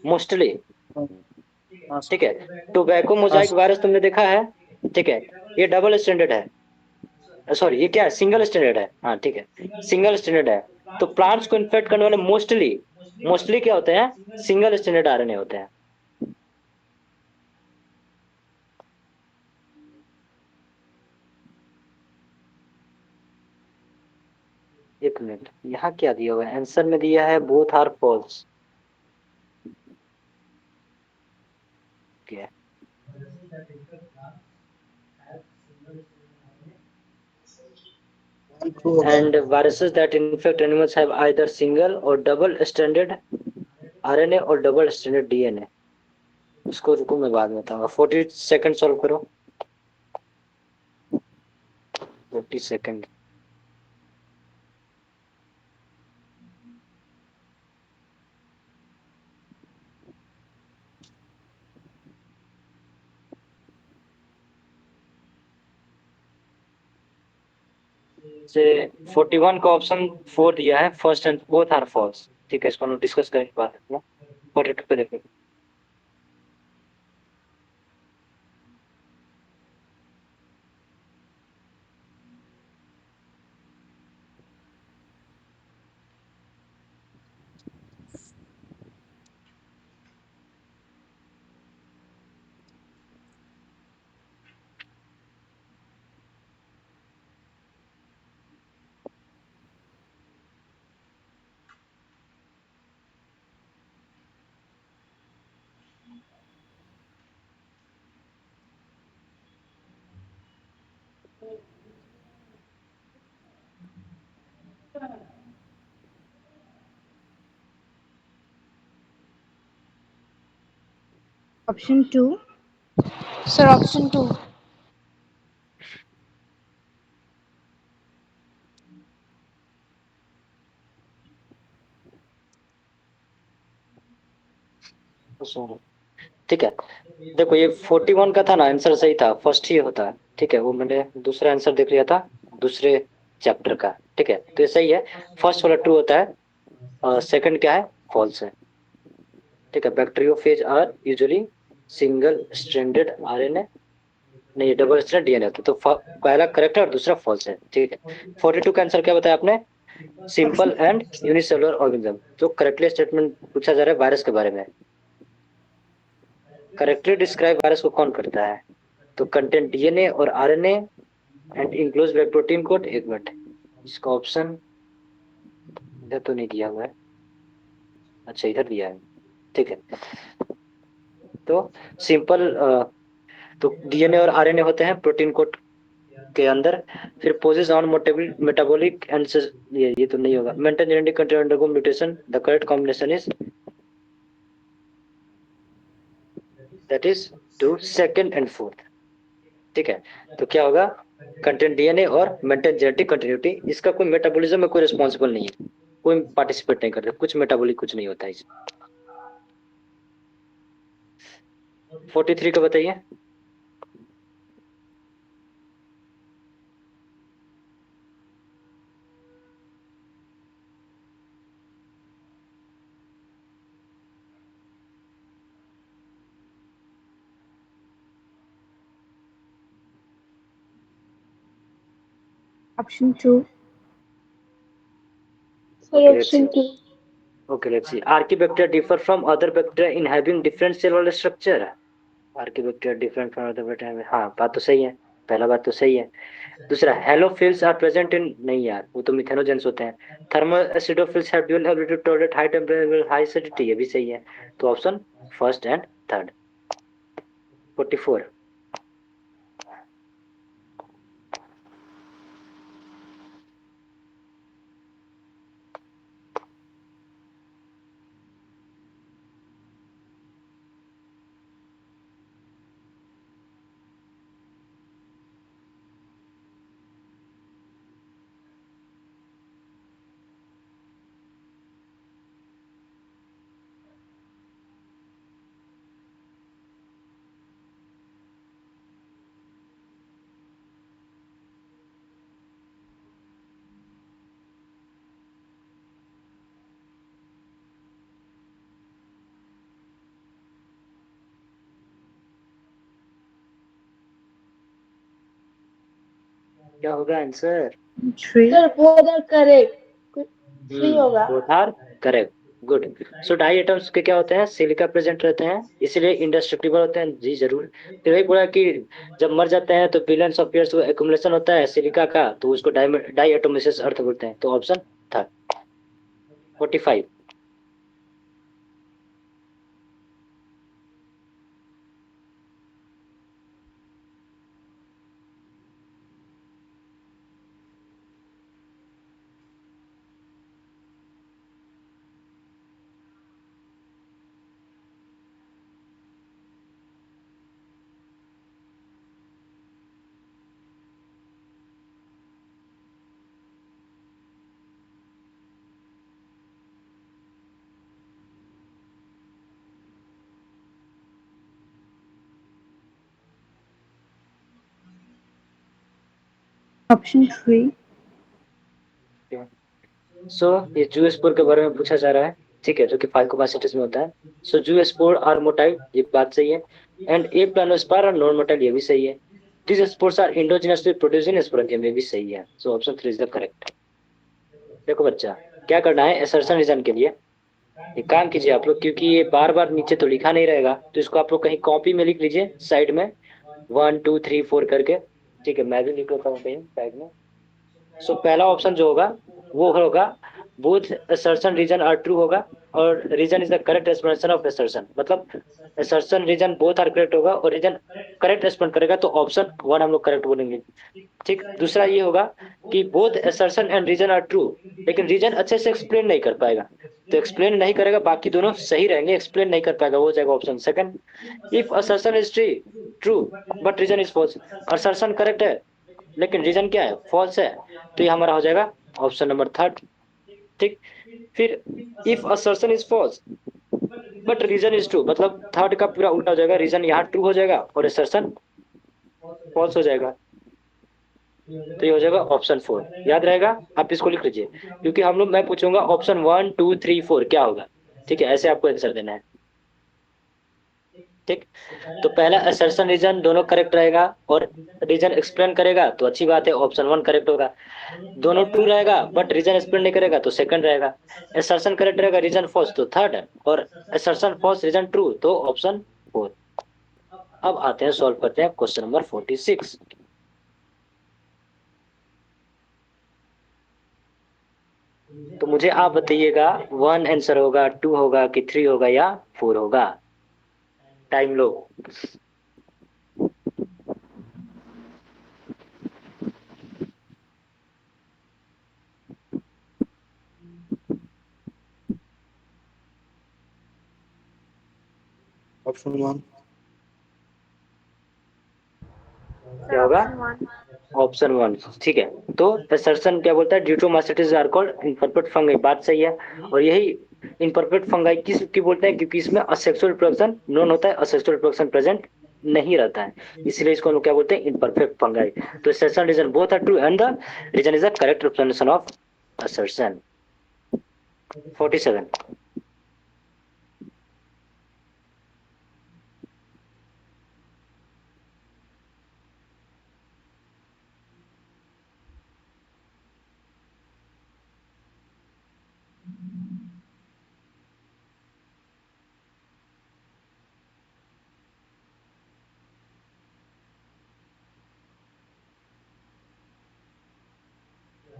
मोस्टली, हाँ ठीक सर। है। टोबैको हाँ मोजाइक वायरस तुमने देखा है, ठीक है, ये डबल स्टैंडर्ड है, सॉरी ये क्या है, सिंगल स्टैंडर्ड है, हाँ ठीक है, सिंगल स्टैंडर्ड है। तो प्लांट्स को इन्फेक्ट करने वाले मोस्टली, मोस्टली क्या होते हैं, सिंगल स्टैंडर्ड आरएनए होते हैं। एक मिनट, यहाँ क्या दिया हुआ है, आंसर में दिया है बोथ आर फॉल्स, क्या and viruses that infect animals have either single or double stranded RNA और डबल स्टैंडर्ड डीएनए। उसको रुको मैं बाद में बताऊंगा। 40 सेकंड सॉल्व करो, 40 सेकंड। से 41 का ऑप्शन 4 दिया है, first and both are false, ठीक है, इसको हम डिस्कस करेंगे बाद में। 42 पे देखो। ऑप्शन 2। Sir, option 2. ठीक है, देखो ये 41 का था ना, आंसर सही था, फर्स्ट ही होता है, ठीक है, वो मैंने दूसरा आंसर देख लिया था दूसरे चैप्टर का, ठीक है, तो ये सही है। फर्स्ट वाला ट्रू होता है और सेकंड क्या है, फॉल्स है, ठीक है। Bacteriophage are usually single stranded RNA, नहीं डबल स्ट्रैंड डीएनए होता है, तो पहला करेक्ट है और दूसरा फॉल्स है, ठीक है। 42 का आंसर क्या बताया आपने, option simple and unicellular organism. जो करेक्टली स्टेटमेंट पूछा जा रहा है वायरस के बारे में, करेक्टली डिस्क्राइब वायरस को कौन करता है, तो कंटेंट डीएनए और RNA and includes web protein code. एक मिनट, इसका ऑप्शन इधर तो नहीं दिया हुआ है, अच्छा इधर दिया है, ठीक है। तो सिंपल, तो डीएनए और आरएनए होते हैं प्रोटीन कोड के अंदर। फिर पोजेस ऑन मेटाबॉलिक एंड ये तो नहीं होगा। Maintain genetic control undergo mutation, the correct combination is that is two second and fourth, ठीक है। तो क्या होगा, कंटेंट डीएनए और मेंटेन जेनेटिक कंटिन्यूटी। इसका कोई मेटाबॉलिज्म में कोई रिस्पॉन्सिबल नहीं है, कोई पार्टिसिपेट नहीं करता, कुछ मेटाबॉलिक कुछ नहीं होता है। 43 का बताइए। Option 2. Sir, Okay, let's see. option 2. Okay, let's see. Archaebacteria differ from other bacteria in having different cell wall structure. Archaebacteria different from other bacteria, हाँ बात तो सही है, पहला बात तो सही है। दूसरा, हेलोफिल्स आर प्रेजेंट इन, नहीं यार वो तो मिथेनोजेंस होते हैं। Thermal acidophils have dual ability to tolerate high temperature high acidity, ये भी सही है। तो ऑप्शन फर्स्ट एंड थर्ड। 44। क्या होगा आंसर? 3. Sir, both are correct. 3 होगा। Both are correct, good. So diatoms के क्या होते हैं, सिलिका प्रेजेंट रहते हैं, इसलिए इंडेस्ट्रक्टिबल होते हैं। जी जरूर। तो वही बोला कि जब मर जाते हैं तो बिलियंस ऑफ ईयर्स एक्युमुलेशन होता है सिलिका का, तो उसको डाई एटोमिसिस अर्थ बोलते हैं। तो ऑप्शन था 45। Option 3. सो ये जूस्पोर के बारे में पूछा जा रहा है, ठीक है, जो कि फाइकोमाइसीट्स में होता है। सो जूस्पोर आर मोटाइल, ये बात सही है। एंड ए प्लानोस्पार और नॉन मोटाइल, ये भी सही है। This spores are endogenously produced in sporangium, ये भी सही है। So option 3 is the correct. देखो बच्चा, क्या करना है एसर्शन रीजन के लिए, एक काम कीजिए आप लोग, क्योंकि ये बार बार नीचे तो लिखा नहीं रहेगा, तो इसको आप लोग कहीं कॉपी में लिख लीजिए साइड में 1 2 3 4 करके, ठीक है। मैं भी लिख लेता हूँ कहीं साइड में। सो पहला ऑप्शन जो होगा वो होगा both assertion reason are true होगा, और reason is the correct explanation of assertion, मतलब assertion reason both are correct होगा और रीजन करेक्ट एक्सप्लेन करेगा, तो ऑप्शन 1 हम लोग करेक्ट बोलेंगे, ठीक। दूसरा ये होगा कि both assertion and reason are true, लेकिन रीजन अच्छे से एक्सप्लेन नहीं कर पाएगा, तो एक्सप्लेन नहीं करेगा, बाकी दोनों सही रहेंगे, एक्सप्लेन नहीं कर पाएगा, वो हो जाएगा option second. If assertion is true but reason is false, assertion correct है लेकिन रीजन क्या है, फॉल्स है, तो ये हमारा हो जाएगा ऑप्शन नंबर थर्ड, ठीक। फिर if assertion is false but reason is true, मतलब थर्ड का पूरा उल्टा हो जाएगा, रीजन यहाँ ट्रू हो जाएगा और असर्शन फॉल्स हो जाएगा, तो ये हो जाएगा ऑप्शन 4। याद रहेगा, आप इसको लिख लीजिए, क्योंकि हम लोग, मैं पूछूंगा ऑप्शन 1 2 3 4 क्या होगा, ठीक है, ऐसे आपको आंसर देना है, ठीक। तो पहला असर्शन रीजन दोनों करेक्ट रहेगा और रीजन एक्सप्लेन करेगा, तो अच्छी बात है, ऑप्शन 1 करेक्ट होगा। दोनों ट्रू रहेगा बट रीजन एक्सप्लेन नहीं करेगा, तो सेकंड रहेगा। असर्शन करेक्ट रहेगा, रीजन फॉल्स, तो थर्ड है, और असर्शन फॉल्स रीजन ट्रू, तो ऑप्शन 4। अब आते हैं, सॉल्व करते हैं क्वेश्चन नंबर 46। तो मुझे आप बताइएगा, 1 आंसर होगा, 2 होगा कि 3 होगा या 4 होगा? टाइम लो। ऑप्शन 1। क्या होगा? ऑप्शन 1, ठीक है। तो असर्शन क्या बोलता है? ड्यूटोमास्टिटिस आर कॉल्ड इम्परफेक्ट फंगाई, बात सही है। और यही इम्परफेक्ट फंगाई किस की बोलते हैं? क्योंकि इसमें असेक्सुअल रिप्रोडक्शन नोन होता है, असेक्सुअल रिप्रोडक्शन प्रेजेंट नहीं रहता है, इसलिए इसको हम लोग क्या बोलते हैं? Imperfect fungi. तो assertion reason both are true and the reason is the correct representation of assertion. 47।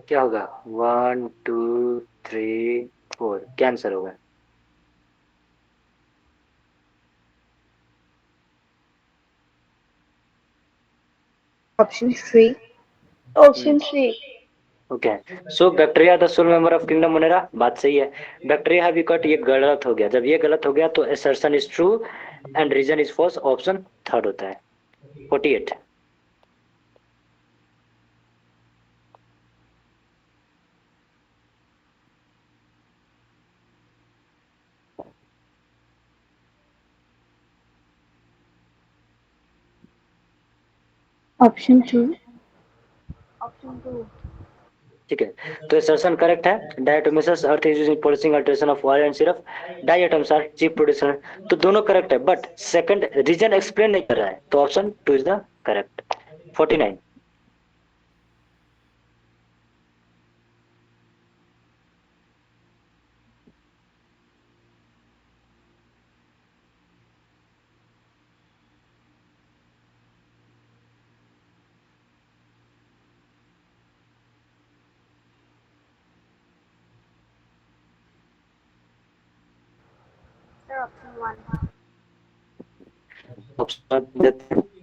क्या होगा? 1 2 3 4, क्या आंसर होगा? Option 3. Option 3। Okay. So bacteria the sole member of kingdom Monera, बात सही है। बैक्टीरिया हैव कट, ये गलत हो गया। जब ये गलत हो गया तो assertion is true and reason is false, option third होता है। 48। Option 2. ठीक है, तो असर्शन करेक्ट है। Diatomaceous earth is using polishing filtration of oil and syrup, diatoms are cheap producer. तो दोनों करेक्ट है, बट सेकंड रीजन एक्सप्लेन नहीं कर रहा है, तो option 2 is the correct. 49।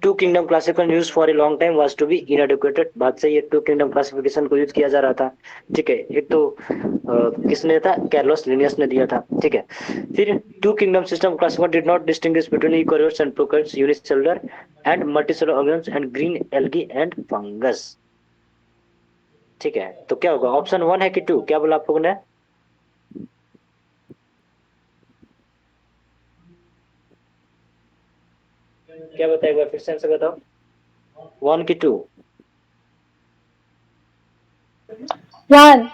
Two kingdom classification use for a long time was to be inadequated, बात सही है। टू किंगडम क्लासिफिकेशन को यूज किया जा रहा था, ठीक है। एक तो किसने दिया था? कैर्लोस लिनियस ने दिया था, ठीक है। फिर two kingdom system classification did not distinguish between eukaryotes and prokaryotes, unicellular and multicellular organism and green algae and fungus, ठीक है। तो क्या होगा? ऑप्शन 1 है कि 2? क्या बोला आप लोगों ने? क्या बताएगा? फिर से आंसर बताओ। 1 की 2? 1।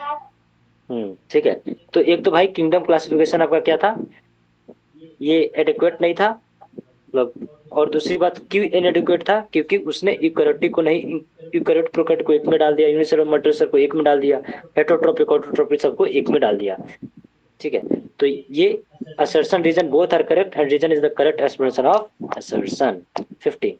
ठीक है। तो एक तो भाई किंगडम क्लासिफिकेशन आपका क्या था? ये एडिक्वेट नहीं था, मतलब। और दूसरी बात क्यों इनएडिक्वेट था? क्योंकि उसने यूकैरियोटिक को नहीं, यूकैरियोट प्रोकैरियोट को एक में डाल दिया, यूनिसेलुलर मल्टीसेलुलर को एक में डाल दिया, हेटरोट्रोपिक ऑटोट्रोपिक सबको एक में डाल दिया, ठीक है। तो ये assertion reason both are correct and reason is the correct explanation of assertion। 50।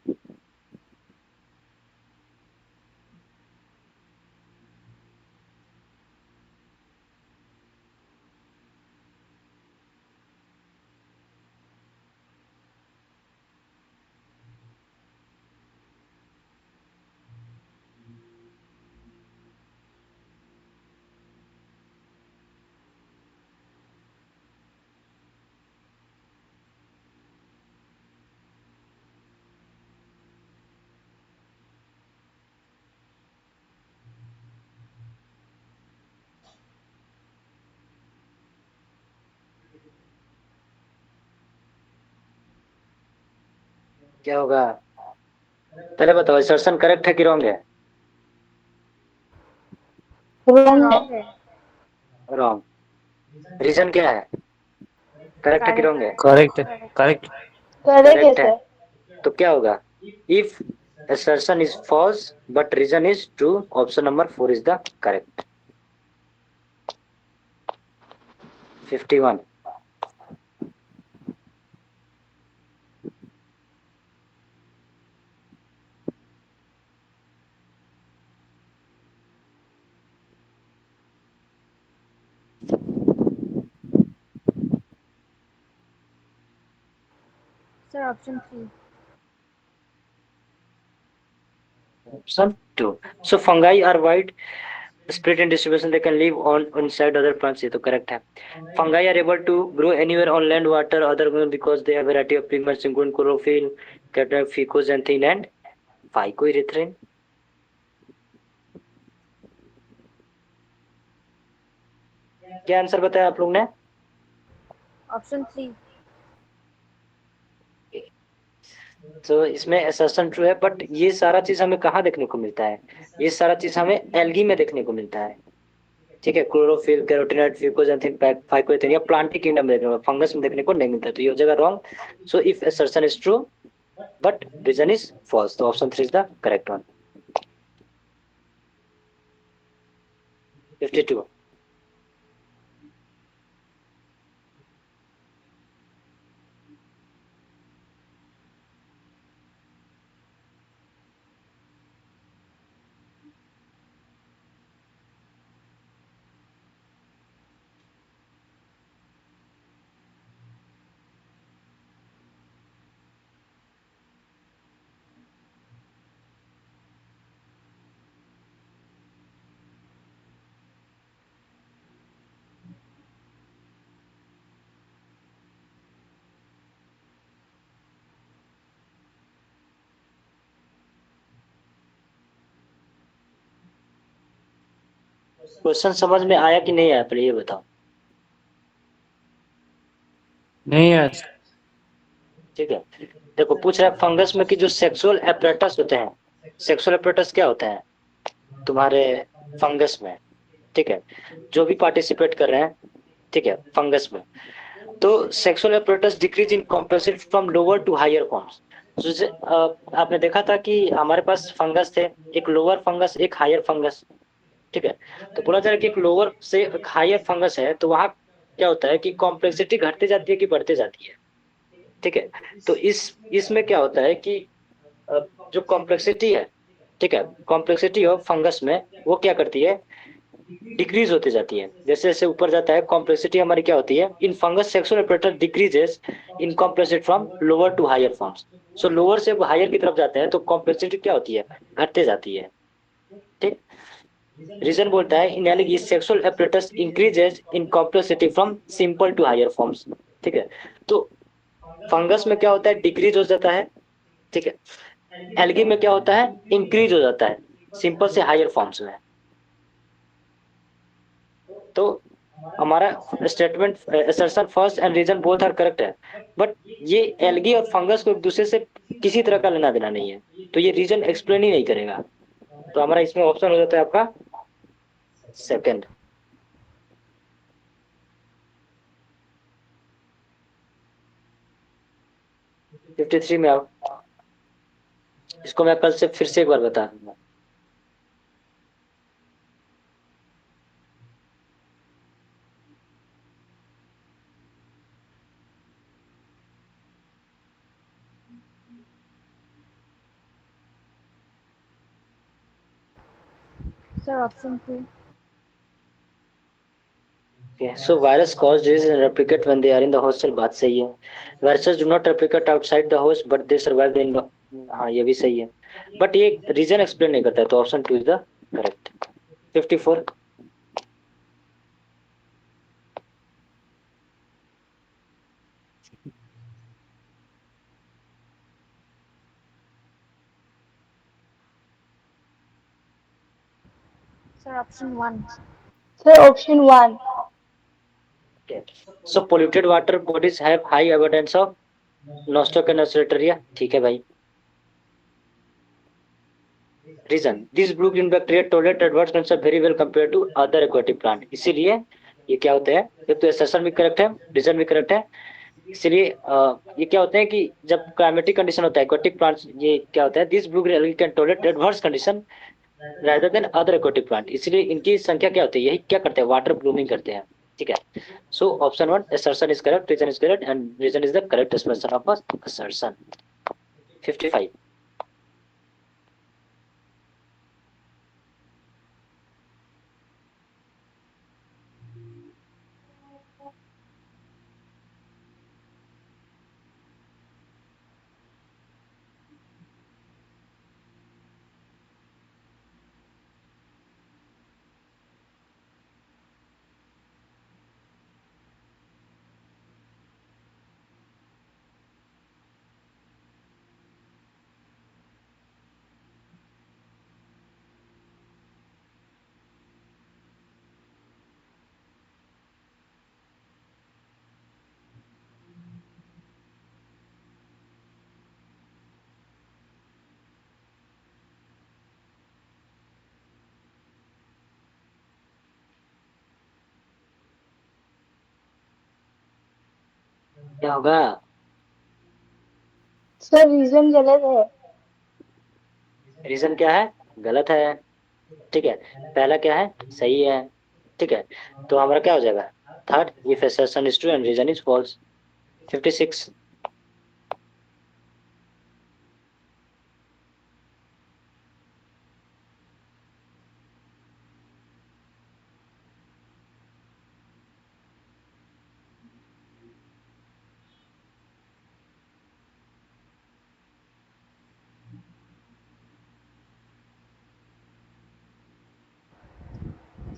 क्या होगा? पहले बताओ, assertion करेक्ट है कि रॉन्ग है? रॉन्ग है। रॉन्ग। रीजन क्या है? करेक्ट है कि रॉन्ग है? Correct correct. करेक्ट है करेक्ट है। सर। तो क्या होगा? If assertion is false but reason is true, option number 4 is the correct। 51। Sir, option 3. Option 2. So fungi are wide spread in distribution. They can live on inside other plants. ये तो correct है. Fungi are able to grow anywhere on land, water, other because they have variety of pigments including chlorophyll, catechol, ficozanthin and phycoerythrin. क्या answer बताया आप लोग ने? Option 3. तो इसमें असर्शन ट्रू है, बट ये सारा चीज हमें कहाँ देखने को मिलता है? ये सारा चीज हमें एल्गी में देखने को मिलता है. ठीक है, क्लोरोफिल, कैरोटीनॉइड, फिकोजेंथिन, फाइकोएथिन या प्लांट किंगडम में देखने को, फंगस में देखने को नहीं मिलता. तो ये हो जाएगा wrong. So if assertion is true but reason is false, तो option 3 is the correct one. 52. Question समझ में आया कि नहीं आया, पहले ये बताओ. नहीं यार. ठीक है, देखो पूछ रहा है फंगस में कि जो सेक्सुअल एपरेटस होते हैं. सेक्सुअल एपरेटस क्या होता है तुम्हारे फंगस में? ठीक है, जो भी पार्टिसिपेट कर रहे हैं, ठीक है, फंगस में, तो sexual apparatus decrease in compressive from lower to higher forms. आपने देखा था कि हमारे पास फंगस थे, एक लोअर फंगस एक हायर फंगस. ठीक है, तो बोला जा रहा है कि एक लोअर से एक हायर फंगस है, तो वहां क्या होता है कि कॉम्प्लेक्सिटी घटते जाती है कि बढ़ते जाती है. ठीक है, तो इसमें क्या होता है कि जो कॉम्प्लेक्सिटी है, ठीक है, कॉम्प्लेक्सिटी ऑफ फंगस में वो क्या करती है, डिक्रीज होती जाती है. जैसे जैसे ऊपर जाता है कॉम्प्लेक्सिटी हमारी क्या होती है, in fungus sexual operator decreases in complexity from lower to higher forms. So lower से हायर की तरफ जाते हैं तो कॉम्प्लेक्सिटी क्या होती है, घटते जाती है. ठीक, रीजन बोलता है इन ये sexual operators increases in complexity from simple to higher forms. ठीक है, तो फंगस में क्या होता है, डिक्रीज हो जाता है. ठीक है, एल्गी में क्या होता है, इंक्रीज हो जाता है सिंपल से हायर फॉर्म्स में. तो हमारा statement assertion first and reason both are correct है, बट ये एल्गी और फंगस को एक दूसरे से किसी तरह का लेना देना नहीं है, तो ये रीजन एक्सप्लेन ही नहीं करेगा. तो हमारा इसमें ऑप्शन हो जाता है आपका सेकंड. फिफ्टी थ्री में आओ, इसको मैं कल से फिर से एक बार बता दूंगा. Sir, option 2. Okay, so virus cause disease and replicate when they are in the host cell, बात सही है. Viruses do not replicate outside the host but they survive in the, हाँ ये भी सही है, बट ये रीजन एक्सप्लेन नहीं करता है, तो option 2 is the correct. 54. Sir, option 1. Sir, option 1. Okay. So polluted water bodies have high evidence of Nostocanosauria. ठीक है भाई. Reason, this blue green bacteria tolerate adverse condition very well compare to other aquatic plant. इसीलिए ये क्या होते हैं, एक तो एसेशन भी करेक्ट है, रीजन भी करेक्ट है. इसलिए ये क्या होते हैं कि जब क्लाइमेटिक कंडीशन होता है एक्वाटिक प्लांट्स, ये क्या होता है, this blue green algae can tolerate adverse condition rather than other aquatic plant. इसलिए इनकी संख्या क्या होती है, यही क्या करते हैं, वाटर ब्लूमिंग करते हैं. ठीक है, so option 1 assertion is correct, reason is correct and reason is the correct expression of assertion. 55. क्या होगा? सर रीजन गलत है। रीजन क्या है? गलत है। ठीक है, पहला क्या है? सही है। ठीक है, तो हमारा क्या हो जाएगा? Third, if assertion is true and reason is false. 56.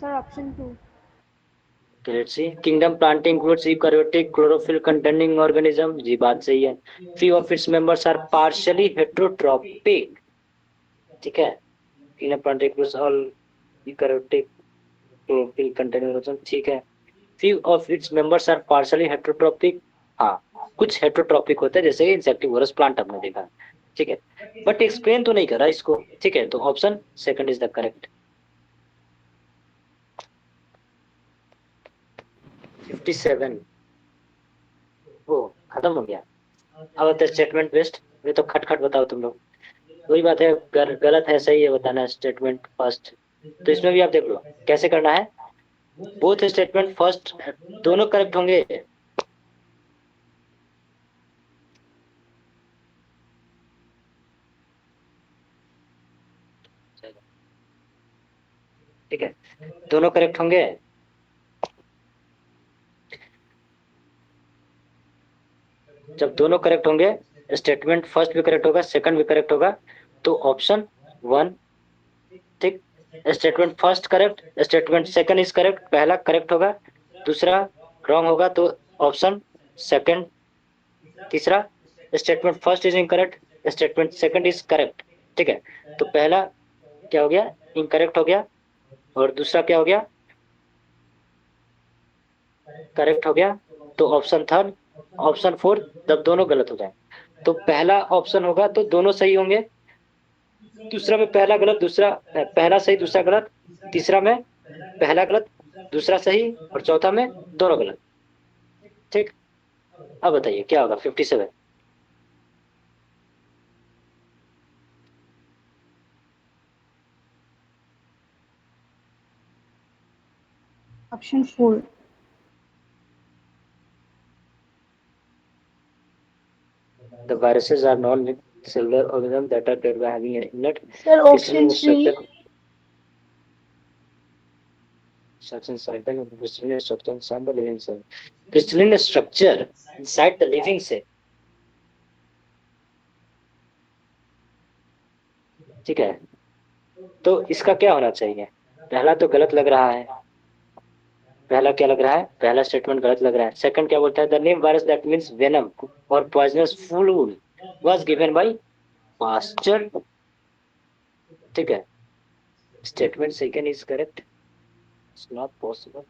Sir, option 2. Okay, let's see. Kingdom planting includes eukaryotic chlorophyll containing organism. जी बात सही है. Few of its members are partially heterotrophic. ठीक है, kingdom planting includes all eukaryotic chlorophyll containing organism. ठीक है. Few of its members are partially heterotrophic. हाँ, कुछ heterotrophic होते हैं, जैसे कि इंसेक्टिवोरस प्लांट हमने देखा. ठीक है, बट एक्सप्लेन तो नहीं करा इसको. ठीक है, तो option second is the correct. 57. वो खत्म हो गया. अब आता है स्टेटमेंट बेस्ड. ये तो खट खट बताओ तुम लोग. वही बात है, गलत है सही है बताना. स्टेटमेंट फर्स्ट, तो इसमें भी आप देख लो कैसे करना है. बोथ स्टेटमेंट फर्स्ट, दोनों करेक्ट होंगे. ठीक है, दोनों करेक्ट होंगे. जब दोनों करेक्ट होंगे, स्टेटमेंट फर्स्ट भी करेक्ट होगा, सेकंड भी करेक्ट होगा, तो ऑप्शन वन. ठीक, statement first correct, statement second is correct, पहला करेक्ट होगा, दूसरा रॉन्ग होगा, तो ऑप्शन सेकंड. तीसरा, statement first is incorrect, statement second is correct. ठीक है, तो पहला क्या हो गया? इनकरेक्ट हो गया, और दूसरा क्या हो गया? करेक्ट हो गया, तो ऑप्शन थर्ड. ऑप्शन फोर्थ, जब दोनों गलत हो जाए, तो पहला ऑप्शन होगा तो दोनों सही होंगे, दूसरा में पहला गलत, दूसरा पहला सही दूसरा गलत, तीसरा में पहला गलत दूसरा सही, और चौथा में दोनों गलत. ठीक, अब बताइए क्या होगा? 57. Option 4. The viruses are non-cellular organisms that are created by having an innate sir option crystalline 3. structure. Structure inside the crystalline structure inside the living cell. Crystalline structure inside the living cell. ठीक है, तो इसका क्या होना चाहिए? पहला तो गलत लग रहा है. पहला क्या लग रहा है? पहला स्टेटमेंट गलत लग रहा है. सेकंड क्या बोलता है? The name virus that means venom और poisonous fluid was given by Pasteur. ठीक है, statement second is correct. It's not possible.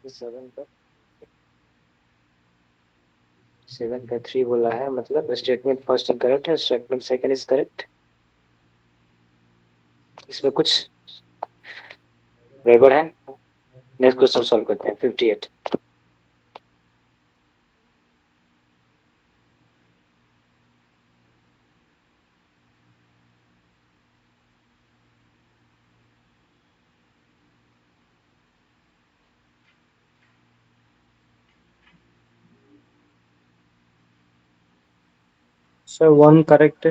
7 का 7 का 3 बोला है, मतलब स्टेटमेंट फर्स्ट इज करेक्ट है, स्टेटमेंट सेकंड इज करेक्ट. इसमें कुछ गड़बड़ है. नेक्स्ट क्वेश्चन सॉल्व करते हैं. 58. Sir, one correct,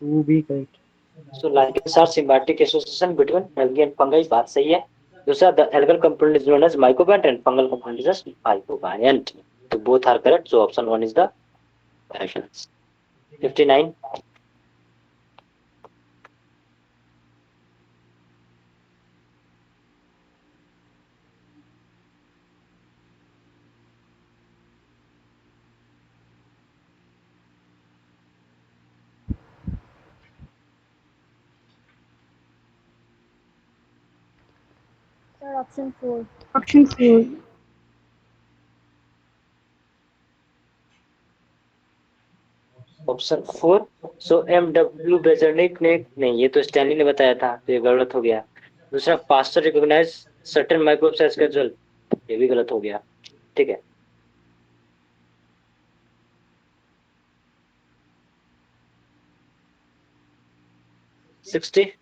two be correct. So lichens are symbiotic association between algae and fungi. बात सही है. दूसरा, the algal component is known as mycobiote and fungal component is as hypobiote. So both are correct. So option 1 is the correct answer. 59. Sir, option 4. Option 4. Option 4. सो एम.डब्ल्यू. बेजर्निक ने, नहीं ये तो Stanley ने बताया था, तो ये गलत हो गया. दूसरा, Pasteur recognise certain microbes as causal, ये भी गलत हो गया. ठीक है, 60.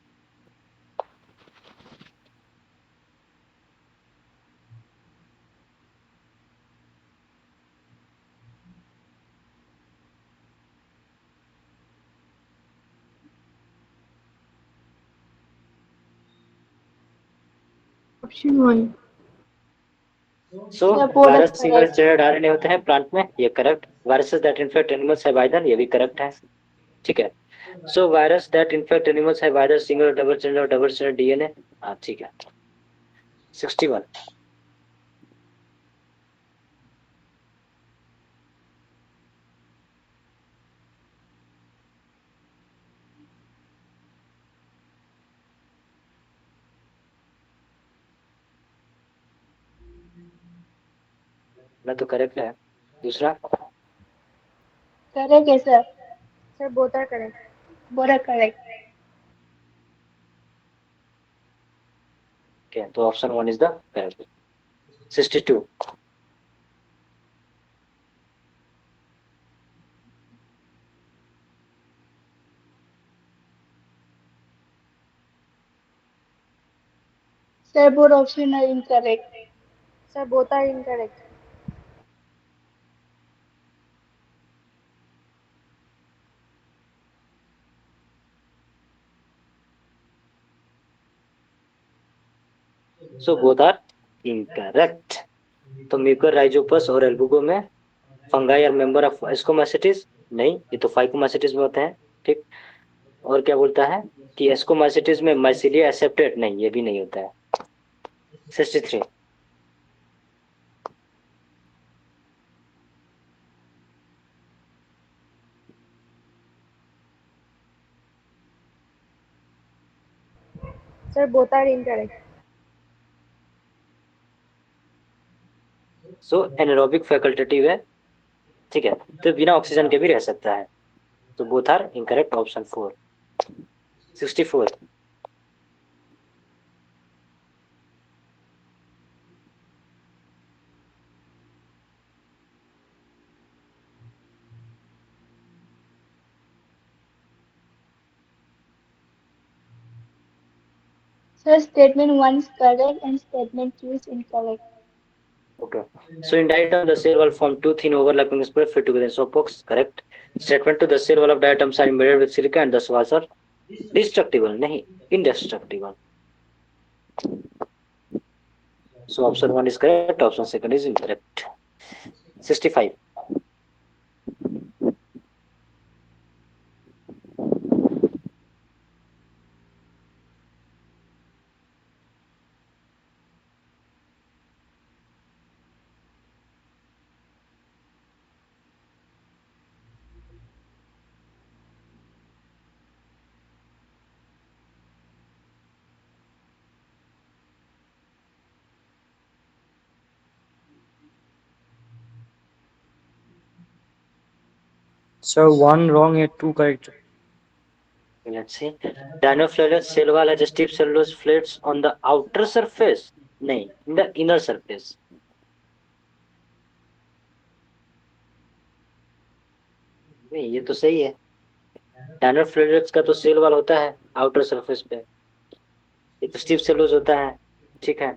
Option 1. So Sir, both are virus single correct. Stranded RNA होते हैं प्लांट में, ये correct. Viruses that infect animals have either, ये भी करेक्ट है. ठीक है. सो virus that infect animals have either single double stranded DNA. हाँ ठीक है. 61. ना तो करेक्ट है. दूसरा. Correct है sir. Sir, both are correct. Both are correct. Okay, तो option 1 is the correct. 62. Sir, both options are incorrect. Sir, both are incorrect. So both are incorrect. तो म्यूकोराइजोपस और एल्बुगो में फंगाई और मेंबर ऑफ एस्कोमाइसिटीज नहीं, ये तो phycomycetes में होते हैं. ठीक. और क्या बोलता है कि एस्कोमाइसिटीज में माइसिलिया एसेप्टेट नहीं, ये भी नहीं होता है. 63. Sir, both are incorrect. So anaerobic facultative है. ठीक है. तो बिना ऑक्सीजन के भी रह सकता है. तो both are incorrect. Option 4. 64. Sir, statement 1 is correct and statement 2 is incorrect. Okay. So in diatom, the cell wall form two thin overlapping spread fit together in soapbox. Correct. Statement 2, the cell wall of diatoms are embedded with silica and thus walls are destructible. नहीं, indestructible. So option 1 is correct. Option 2 is incorrect. 65. Sir, 1 wrong and 2 correct. Let's see. Dinoflagellate cell wall has stiff cellulose plates on the outer surface. नहीं, in the inner surface. नहीं, ये तो सही है. डायनोफ्लेगेलेट्स का तो cell wall होता है आउटर सरफेस पे. एक स्टीफ सेलुलोज होता है. ठीक है.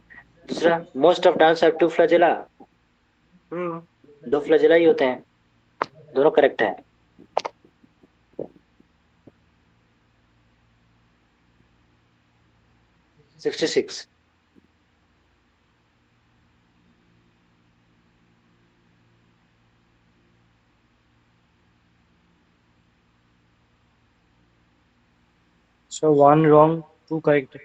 दूसरा, most of dance have two flagella. दो फ्लैजेला ही होते हैं. दोनों करेक्ट है. Sixty six. Sir, 1 wrong, 2 correct.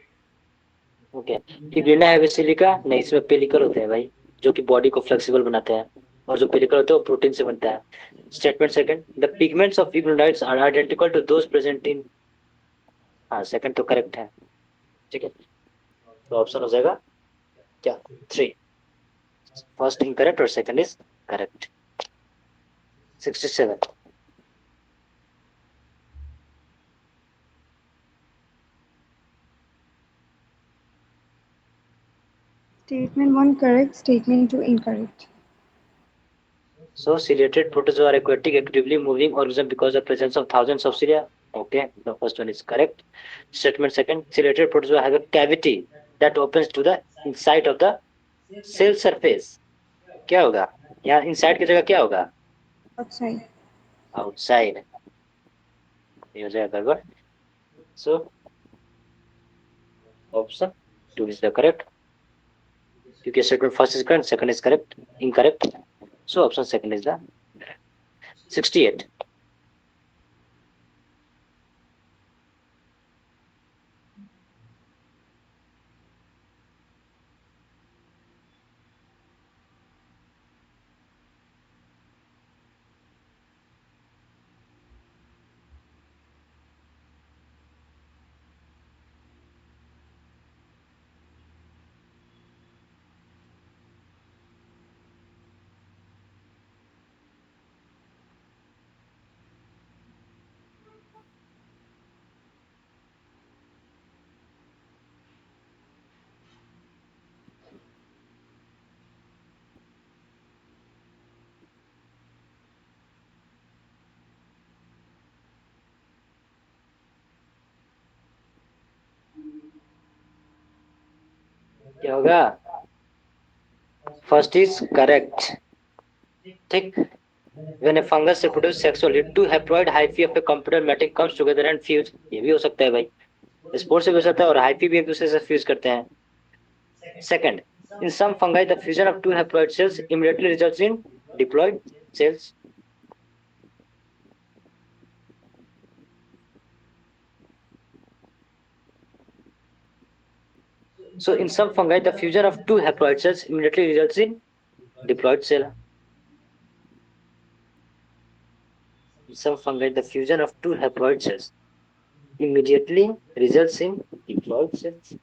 Okay. फिब्रिना हैविसिलिका नहीं, इसमें पेलिकल होते हैं भाई, जो कि बॉडी को फ्लेक्सिबल बनाते हैं. और जो पेलिकल होते हैं वो प्रोटीन से बनता है. Statement second, the pigments of fibrinoids are identical to those present in. हाँ, सेकंड तो करेक्ट है. ठीक है. तो ऑप्शन हो जाएगा क्या? 3. फर्स्ट इनकरेक्ट और second is correct. 67. Statement 1 correct, statement 2 incorrect. So ciliated protozoa are aquatic, actively moving organism because of presence of thousands of cilia. Okay, the first one is correct. Statement second, ciliated protozoa have a cavity that opens to the inside of the cell surface. क्या होगा यहाँ inside की जगह क्या होगा? Outside. Outside. ये हो जाएगा गड़बड़. So option 2 is the correct. क्योंकि statement first is correct, second is correct, incorrect. So option second is the 68. क्या होगा? First is correct. ठीक. When a fungus reproduces sexually, two haploid hyphae of a computer matrix comes together and fuse. ये भी हो सकता है भाई. Spore से भी हो सकता है और हाइफी भी एक दूसरे से फ्यूज करते हैं. Second, in some fungi, the fusion of two haploid cells immediately results in diploid cells. So, in some fungi, the fusion of two haploid cells immediately results in diploid cell. In some fungi, the fusion of two haploid cells immediately results in diploid cells.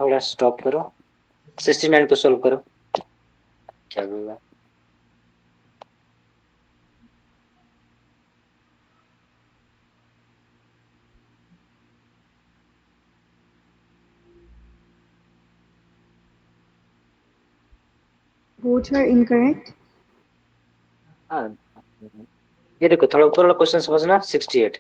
थोड़ा stop करो. 69 को solve करो. क्या होगा? Both are incorrect. हाँ, ये देखो थोड़ा ऊपर वाला क्वेश्चन समझना. 68.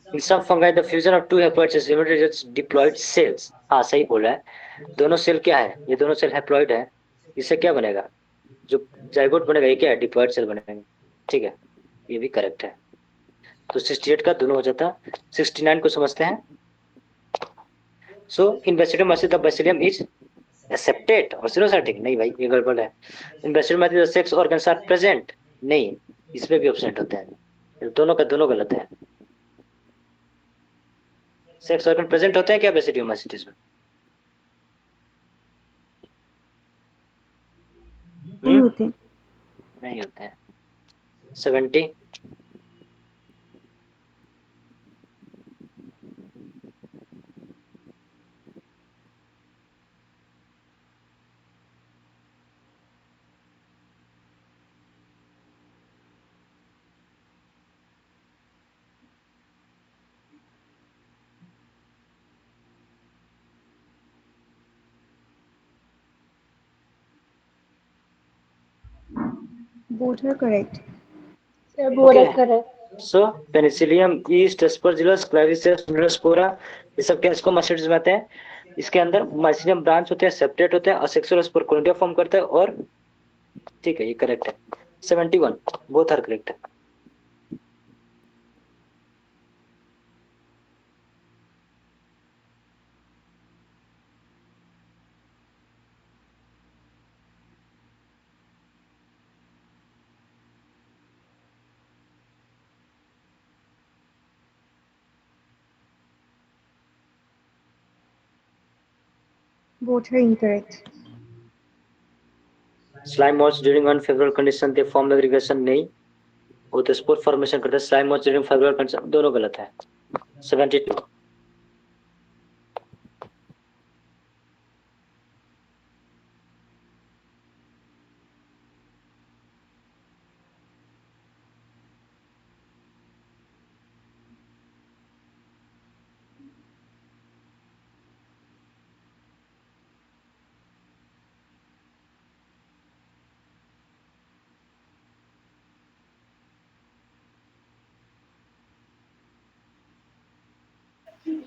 In some fungi, the fusion of two haploid cells immediately results in diploid cells. हाँ सही बोला है. दोनों सेल क्या है? ये दोनों सेल हैप्लॉइड है. इससे क्या बनेगा? जो जाइगोट बनेगा ये क्या है? डिप्लॉइड सेल बनेगा. ठीक है, ये भी करेक्ट है. तो 68 का दोनों हो जाता. 69 को समझते हैं. So in basidium message the basidium is accepted और सिरोसाइटिक. नहीं भाई ये गड़बड़ है. In basidium message the sex organs are present. नहीं, इसमें भी एब्सेंट होते हैं. दोनों का दोनों गलत है. सेक्स ऑर्गन प्रेजेंट होते हैं क्या बेसिडियम मैसेज में? नहीं होते. नहीं होते हैं. 70. Both are correct. Sir, both Okay. are correct. So Penicillium east Aspergillus Claviceps Neurospora ये सब क्या इसको मस्टर्ड्स में आते हैं. इसके अंदर माइसिलियम ब्रांच होते हैं, सेपरेट होते हैं, असेक्सुअल स्पोर कोलोनिया फॉर्म करते हैं. और ठीक है ये करेक्ट है. 71 both are correct. Both are incorrect. Slime moulds during unfavourable condition they form aggregation. नहीं, वो तो स्पोर फॉर्मेशन करते हैं. Slime moulds during favourable condition दोनों गलत है. 72.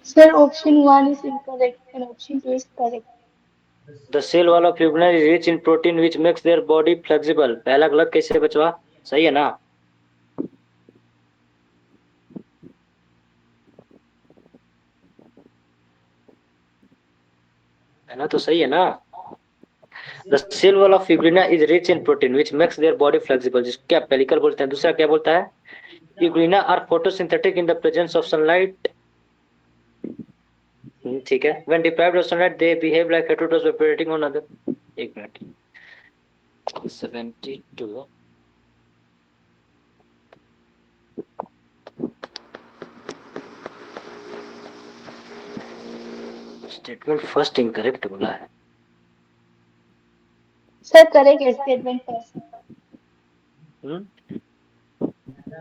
Sir, option 1 is incorrect and option 2 is correct. The cell wall of Euglena is rich in protein which makes their body flexible. पहला गलत कैसे बचवा? सही है ना? है ना? तो सही है ना? The cell wall of Euglena is rich in protein which makes their body flexible, जिसको क्या पेलिकल बोलते हैं। दूसरा क्या बोलता है? Euglena are photosynthetic in the presence of sunlight. ठीक है। When deprived of sunlight they behave like heterotrophs by predating on other. एक मिनट। 72 स्टेटमेंट फर्स्ट इनकरेक्ट बोला है। Sir, correct statement first.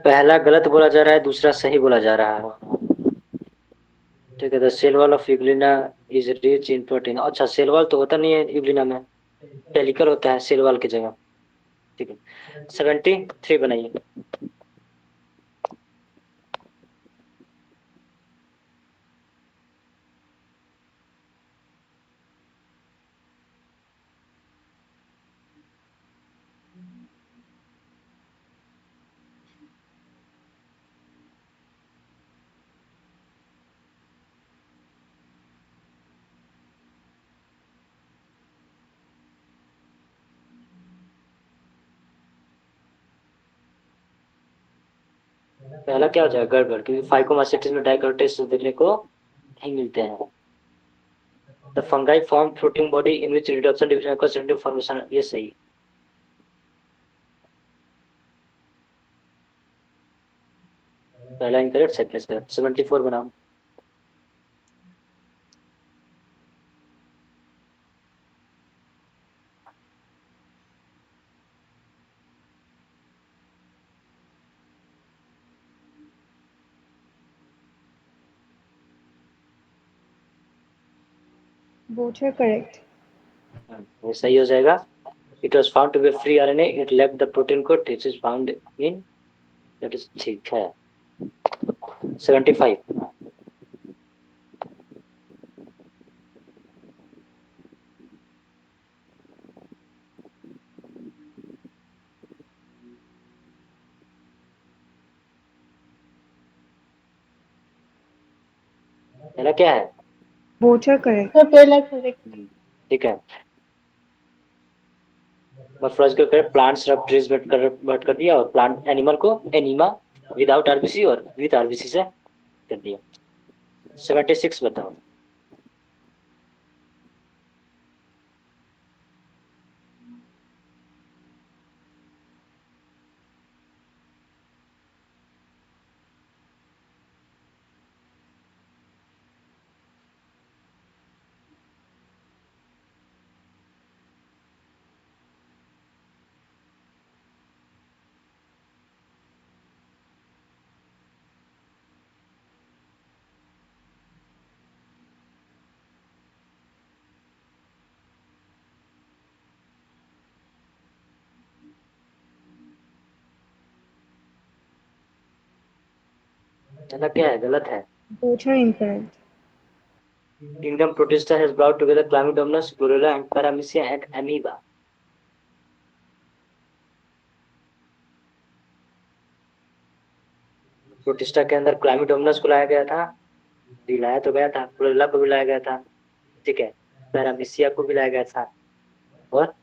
पहला गलत बोला जा रहा है, दूसरा सही बोला जा रहा है। ठीक है। The cell wall of Euglena is rich in protein. अच्छा, सेल वॉल तो होता नहीं है यूग्लिना में, पेलिकल होता है सेल वॉल की जगह। ठीक है। 73 बनाइए। पहला क्या हो जाएगा? गड़बड़, क्योंकि फाइकोमास्टिस में डाइकोटेस देखने को नहीं मिलते हैं। The fungi form fruiting body in which reduction division concentrative formation, ये सही। पहला इनकरेक्ट, सेकंड 74 बनाओ। Both are correct. ये सही हो जाएगा। It was found to be free RNA, it left the protein code, this is found in, that is ठीक है। 75 पहला क्या है? Both are correct. Sir, पहला correct. ठीक है। Morphological correct, plant shrub trees but कर दिया, और प्लांट एनिमल को एनिमा विदाउट आरबीसी और विद आरबीसी से कर दिया। 76 बताओ। पहला क्या है? गलत है। Both are incorrect. Kingdom Protista has brought together Chlamydomonas, Chlorella, and Paramecia and Amoeba. Protista के अंदर क्लामिडोमनस को लाया गया था, दिलाया तो गया था, क्लोरेला को भी लाया गया था, ठीक है, पैरामीसिया को भी लाया गया था, और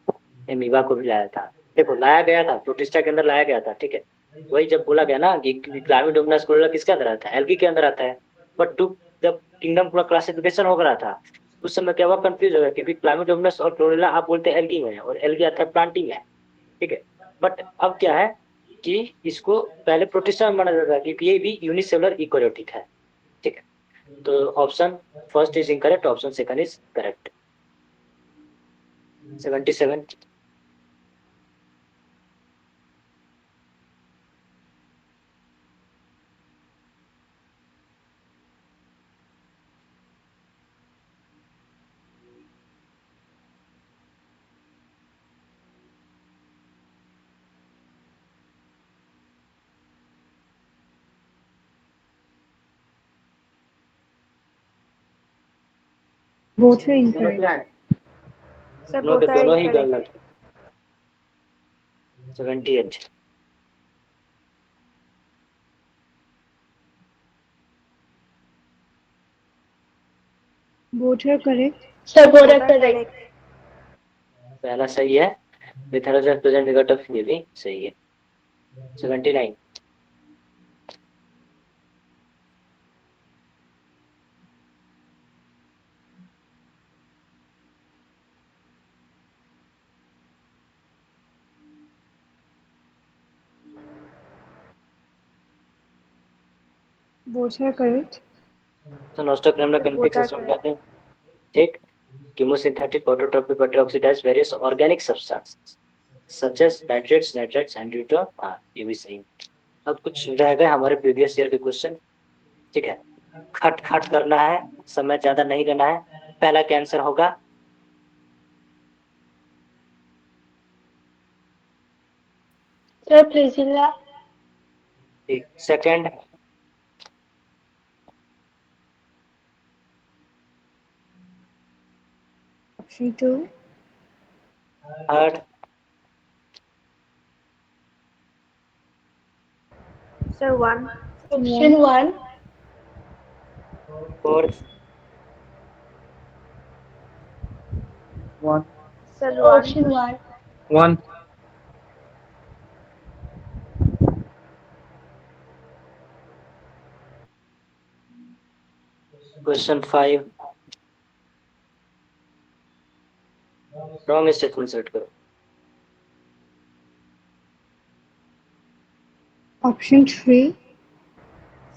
एमीबा को भी लाया था। देखो, लाया गया था, प्रोटिस्टा के अंदर लाया गया था, ठीक है। वही जब बोला गया ना कि क्लामिडोमनस क्लोरेला किसके अंदर आता है? एल्गी के अंदर आता है। बट टू जब किंगडम पूरा क्लासिफिकेशन हो रहा था, उस समय क्या हुआ? कंफ्यूज हो गया, क्योंकि क्लामिडोमनस और क्लोरेला आप बोलते हैं एल्गी में, और एल्गी आता है प्लांटी में, ठीक है। बट अब क्या है कि इसको पहले प्रोटिस्टा में माना जाता है, क्योंकि ये भी यूनिसेलुलर इकोरियोटिक है, ठीक है। तो option first is incorrect, option second is correct. 77। Both are दोनों incorrect. क्या है? Sir, दोनों के both are दोनों ही incorrect. गलत। 78। Both are correct. Sir, both Both are are correct. correct. पहला सही है, विथ हर प्रेजेंट निगेटिव ये भी सही है। 79। Both are correct. तो नॉस्टोक्रेमला Sir, both कनिफिक are system correct. कहते हैं। ठीक। chemosynthetic autotrophic butterfly oxidize various organic substances such as nitrates, nitrites and deuter। हाँ, ये भी सही। अब कुछ रह गए हमारे प्रीवियस ईयर के क्वेश्चन। ठीक है, खट खट करना है, समय ज्यादा नहीं लेना है। पहला कैंसर होगा Sir, Priscilla. Second Option 2. Third Sir, 1. Option 1. Fourth One. Sir, Sir, 1. option 1. One. Question 5 wrong statement set करो। Option 3.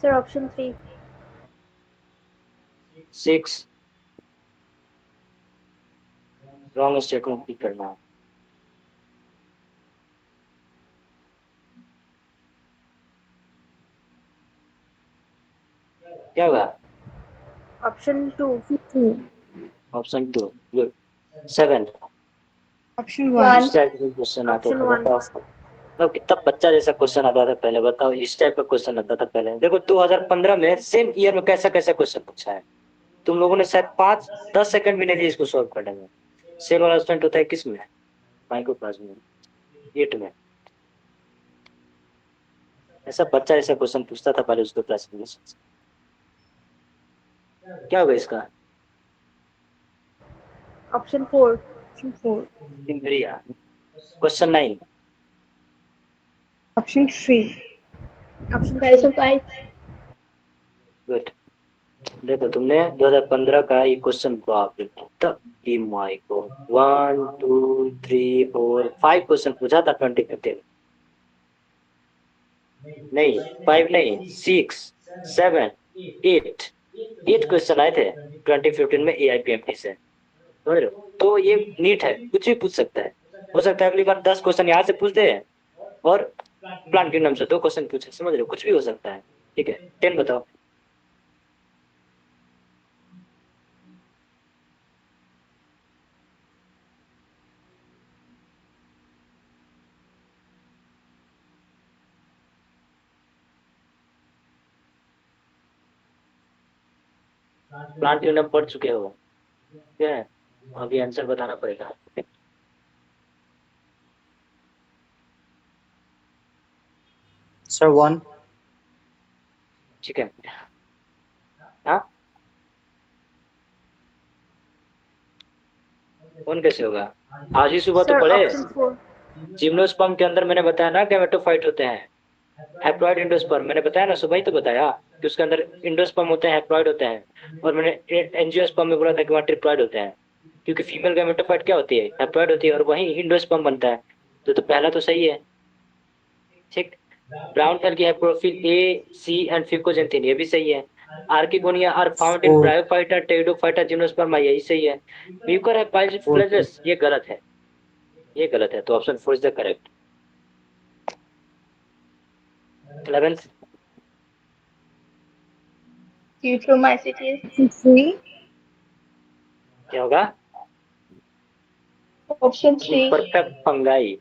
Sir, option 3. 6 wrong statement भी करना है। क्या होगा? Option 2. 2. Option 2 good. 7 Option 1. 1. इस टाइप के क्वेश्चन आते Option थे 1. बताओ। मतलब कितना बच्चा जैसा क्वेश्चन आता था पहले, बताओ इस टाइप का क्वेश्चन आता था पहले। देखो 2015 में सेम ईयर में कैसा कैसा क्वेश्चन पूछा है। तुम लोगों ने शायद 5-10 सेकंड भी नहीं दिए इसको सॉल्व करने में। सेल वाला स्टूडेंट होता है किस में? माइक्रो क्लास में, 8 में। ऐसा बच्चा ऐसा क्वेश्चन पूछता था पहले उसको क्लासिफिकेशन। क्या होगा इसका? Option 4. Option 4. इंद्रिया। Question 9 Option 3. Option Guys, 3. so 5. Good. देखो तुमने 2015 का ये क्वेश्चन, बाप रे तब की माई को 1 2 3 4 5 क्वेश्चन पूछा था 2015। नहीं 5 नहीं 6 7 8 8 क्वेश्चन आए थे 2015 में AIPMT से, समझ रहे हो? तो ये नीट है, कुछ भी पूछ सकता है। हो सकता है अगली बार 10 क्वेश्चन यहाँ से पूछ दे और प्लांट किंगडम से 2 क्वेश्चन पूछे, समझ रहे हो? कुछ भी हो सकता है। ठीक है, 10 बताओ। प्लांट किंगडम पढ़ चुके हो क्या है? अभी आंसर बताना पड़ेगा। Sir, 1. ठीक है। हाँ, कौन कैसे होगा? आज ही सुबह तो Sir, पढ़े। option 4. जिम्नोस्पर्म के अंदर मैंने बताया ना गैमेटोफाइट होते हैं, हैप्लॉइड इंडोस्पर्म। मैंने बताया ना, सुबह ही तो बताया कि उसके अंदर इंडोस्पर्म होते हैं, हैप्लॉइड होते हैं। और मैंने एंजियोस्पर्म में बोला था कि वहाँ ट्रिप्लॉइड होते हैं, क्योंकि फीमेल गैमेटोफाइट क्या होती है? हैप्लॉइड होती है, और वहीं इंडोस्पर्म बनता है। तो पहला तो सही है। ठीक। ब्राउन सेल की हैप्लोफिल ए सी एंड फिकोजेंथिन, ये भी सही है। Archegonia are found in 4. Bryophyta pteridophyta gymnosperma, यही सही है। म्यूकर है 4. पाइलोफ्लेजेस, ये गलत है, ये गलत है। तो option 4 is the correct. 11th Deuteromycetes. Option 3. क्या होगा? Option 3. Perfect fungi.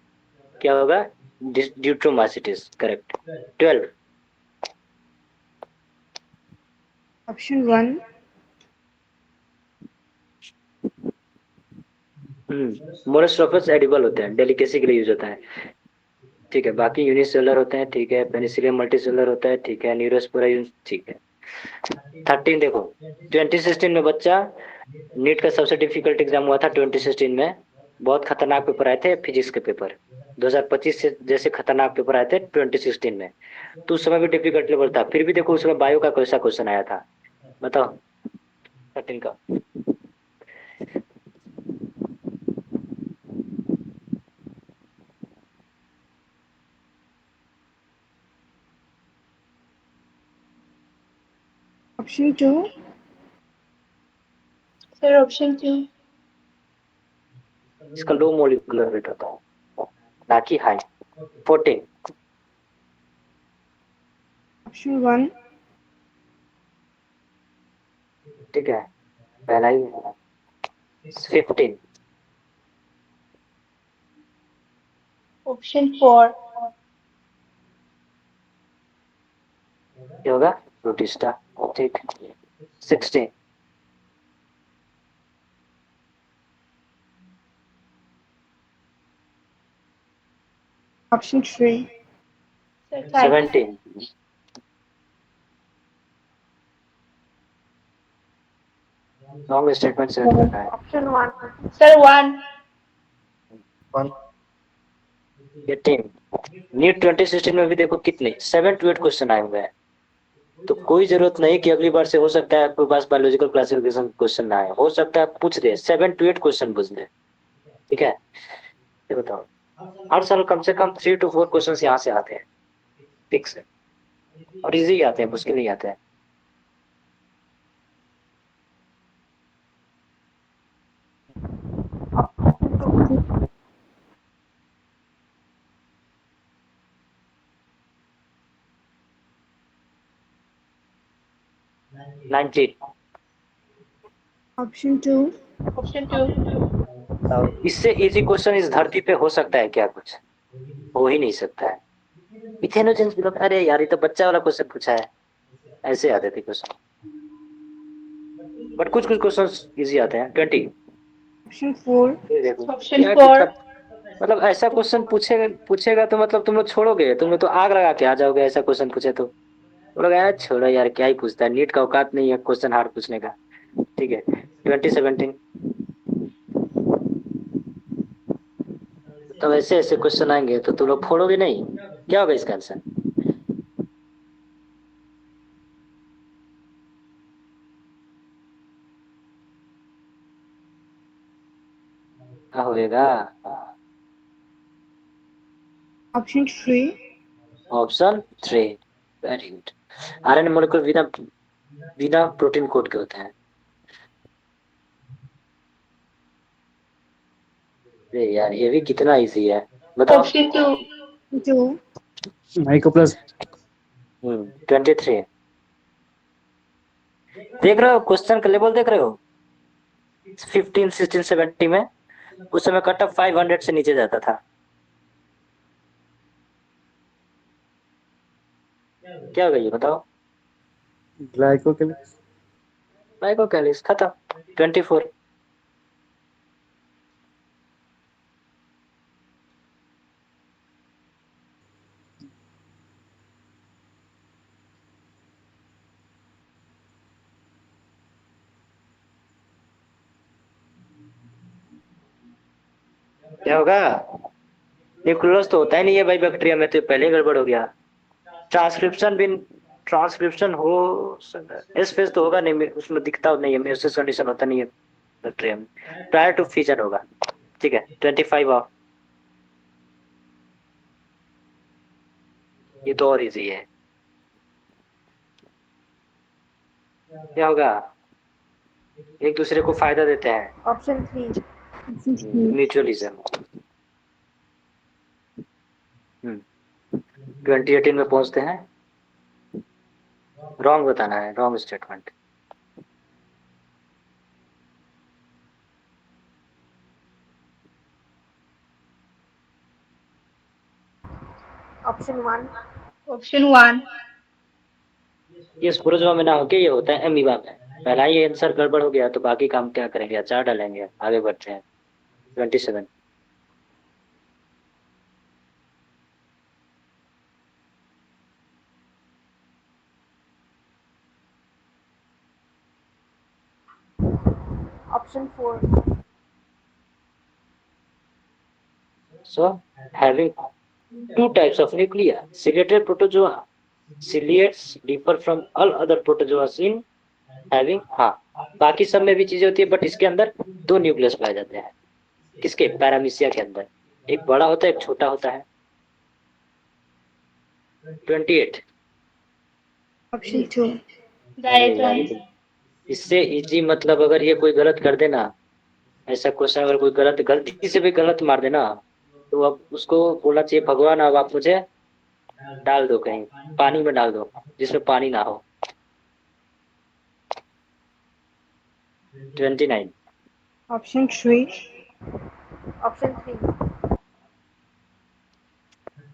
क्या होगा? ड्यूट्रोमाइसिटिस, करेक्ट। 12 Option 1. मोनोस्ट्रोफस एडिबल होते हैं, डेलिकेसी के लिए यूज होता है। ठीक है, बाकी यूनिसेलुलर होते हैं। ठीक है, पेनिसिलियम मल्टीसेलुलर होता है। ठीक है, न्यूरोस्पोरा यूज। ठीक है। 13 देखो, 2016 में बच्चा, नीट का सबसे डिफिकल्ट एग्जाम हुआ था 2016 में। बहुत खतरनाक पेपर आए थे फिजिक्स के पेपर। 2025 से जैसे खतरनाक पेपर आए थे 2016 में, तो उस समय भी डिफिकल्ट लेवल था। फिर भी देखो उसमें बायो का कैसा क्वेश्चन आया था, बताओ 13 का। Option 2. Sir, option 2. इसका लो मोलिकुलर वेट होता है, ना कि हाई। 14। Option 1. ठीक है, पहला ही है। 15। Option 4. क्या होगा? प्रोटिस्टा। ठीक। 16। Option 3. Sir, 5. 17। Long statement select करना है। Option 1. Sir, 1. 1. 18। नीट 2016 में भी देखो कितने 7 to 8 क्वेश्चन आए हुए हैं। तो कोई जरूरत नहीं कि अगली बार से हो सकता है आपके पास बायोलॉजिकल क्लासिफिकेशन क्वेश्चन ना आए, हो सकता है पूछ दे, 7 to 8 क्वेश्चन पूछ दे। ठीक है, ये बताओ, हर साल कम से कम 3 to 4 क्वेश्चन यहाँ से आते हैं, फिक्स है। और इजी आते हैं, मुश्किल नहीं आते हैं। नाइनटीन। Option 2. Option 2. इससे इजी क्वेश्चन इस धरती पे हो सकता है क्या? कुछ हो ही नहीं सकता है। मिथेनोजेंस बिलोंग, अरे यार ये तो बच्चा वाला क्वेश्चन पूछा है, ऐसे आते थे क्वेश्चन। बट कुछ कुछ क्वेश्चन इजी आते हैं। 20। Option 4. ये देखो Option यार 4. कितना, मतलब ऐसा क्वेश्चन पूछेगा पूछेगा तो मतलब तुम लोग छोड़ोगे, तुम लोग तो आग लगा के आ जाओगे। ऐसा क्वेश्चन पूछे तो तुम लोग यार छोड़ो यार, क्या ही पूछता है, नीट का औकात नहीं है क्वेश्चन हार्ड पूछने का। ठीक है। 2017। तो ऐसे ऐसे क्वेश्चन आएंगे तो तुम लोग फोड़ोगे नहीं, क्या होगा इसका आंसर? क्या होएगा? Option 3. Option 3। Very good. RNA molecule बिना बिना प्रोटीन कोड के होते हैं। अरे यार ये भी कितना इजी है, बताओ। Option 2. 2. Mycoplasma 23। देख रहे हो क्वेश्चन का लेवल, देख रहे हो? 15, 16, 17 में उस समय कट ऑफ 500 से नीचे जाता था। क्या होगा ये बताओ? ग्लाइकोकेलिस लाइकोकैलिस खत्म। 24। क्या होगा? न्यूक्लियस तो होता ही नहीं है भाई बैक्टीरिया में, तो पहले ही गड़बड़ हो गया। ट्रांसक्रिप्शन भी, ट्रांसक्रिप्शन हो एस फेज तो होगा नहीं, उसमें दिखता नहीं है, मेयोसिस कंडीशन होता नहीं है बैक्टीरिया में, प्रायर टू फ्यूजन होगा। ठीक है। 25 आओ, ये तो और इजी है। क्या होगा? एक दूसरे को फायदा देते हैं, Option 3. Option 3. म्यूचुअलिज्म। 2018 में पहुंचते हैं। रॉन्ग बताना है, रॉन्ग स्टेटमेंट। Option 1. Option 1. ये स्पोरोजोआ में ना होके ये होता है एमीबा में। पहला ही आंसर गड़बड़ हो गया तो बाकी काम क्या करेंगे, अचार डालेंगे। आगे बढ़ते हैं। 27. Option 4. So, having two types of nuclei, ciliated protozoa. Ciliates differ from all other protozoas in having, हाँ, बाकी सब में भी चीजें होती है, बट इसके अंदर दो न्यूक्लियस पाए जाते हैं. किसके? पैरामीशिया के अंदर. एक बड़ा होता है, एक छोटा होता है. 28. Option 2. The right यार, one. इससे इजी मतलब अगर ये कोई गलत कर देना, ऐसा क्वेश्चन अगर कोई गलती से भी गलत मार देना, तो अब उसको बोलना चाहिए भगवान अब आप मुझे डाल दो कहीं, पानी में डाल दो जिसमें पानी ना हो. 29. Option 3. Option 3.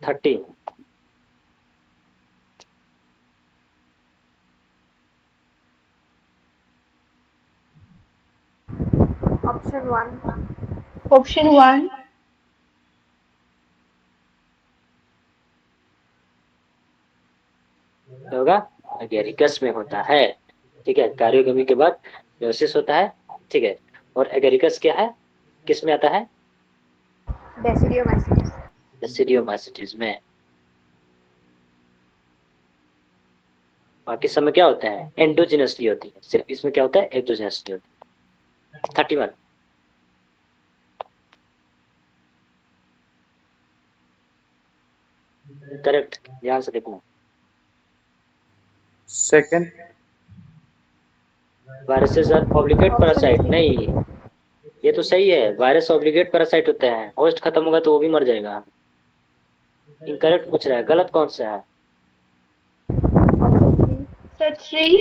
30. Option 1. Option 1. होगा एगेरिकस में होता है. ठीक है, कार्योगमी के बाद मेयोसिस होता है. ठीक है, और एगेरिकस क्या है, किस में आता है? Basidiomycetes. बैसिडियोमाइसिटीज में. बाकी सब में क्या होता है? एंडोजिनसली होती है. सिर्फ इसमें क्या होता है? एक्सोजिनसली होती है. 31. करेक्ट, ध्यान से देखो. Second. Viruses are obligate parasite. नहीं, ये तो सही है, वायरस ऑब्लिगेट पैरासाइट होते हैं. होस्ट खत्म होगा तो वो भी मर जाएगा. इनकरेक्ट पूछ रहा है, गलत कौन सा है? Option 3. So 3.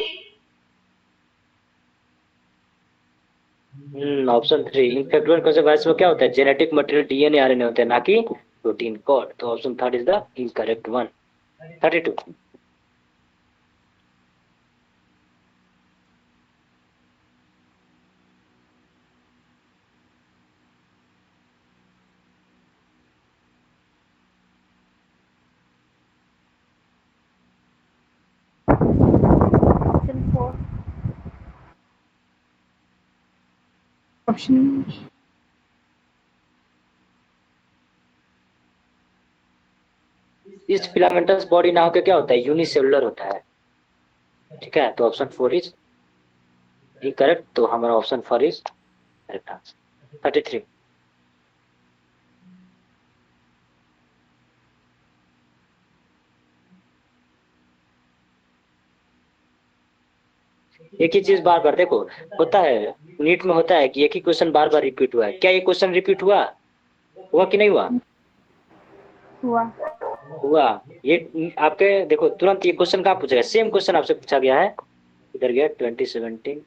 ऑप्शन 3. इन्फेक्टेड कौन से वायरस में क्या होता है? जेनेटिक मटेरियल डीएनए आरएनए होते हैं, ना कि प्रोटीन कोड. तो option 3 is the incorrect one. 32. Option 4. Option इस फिलामेंटस बॉडी ना होकर क्या होता है? यूनिसेलुलर होता है. ठीक है, तो ऑप्शन 4 इज इनकरेक्ट. तो हमारा ऑप्शन 4 इज करेक्ट आंसर. 33. एक ही चीज बार बार देखो, होता है नीट में, होता है कि एक ही क्वेश्चन बार बार रिपीट हुआ है. क्या ये क्वेश्चन रिपीट हुआ कि नहीं हुआ? हुआ. हुआ. ये आपके देखो तुरंत ये क्वेश्चन कहाँ पूछा गया? सेम क्वेश्चन आपसे पूछा गया है. इधर गया 2017.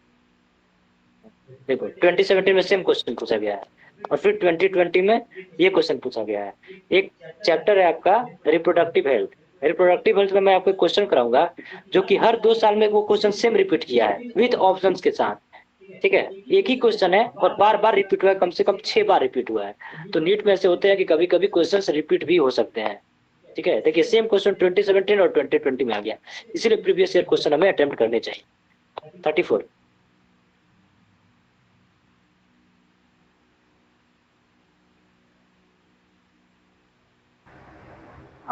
देखो 2017 में सेम क्वेश्चन पूछा गया है, और फिर 2020 में ये क्वेश्चन पूछा गया है. एक चैप्टर है आपका रिप्रोडक्टिव हेल्थ. रिप्रोडक्टिव हेल्थ में मैं आपको क्वेश्चन कराऊंगा जो कि हर 2 साल में वो क्वेश्चन सेम रिपीट किया है विद ऑप्शंस के साथ. ठीक है, एक ही क्वेश्चन है और बार बार रिपीट हुआ है, कम से कम 6 बार रिपीट हुआ है. तो नीट में ऐसे होते हैं कि कभी कभी क्वेश्चन रिपीट भी हो सकते हैं. ठीक है, देखिए सेम क्वेश्चन 2017 और 2020 में आ गया, इसीलिए प्रीवियस ईयर क्वेश्चन हमें अटेम्प्ट करने चाहिए. 34.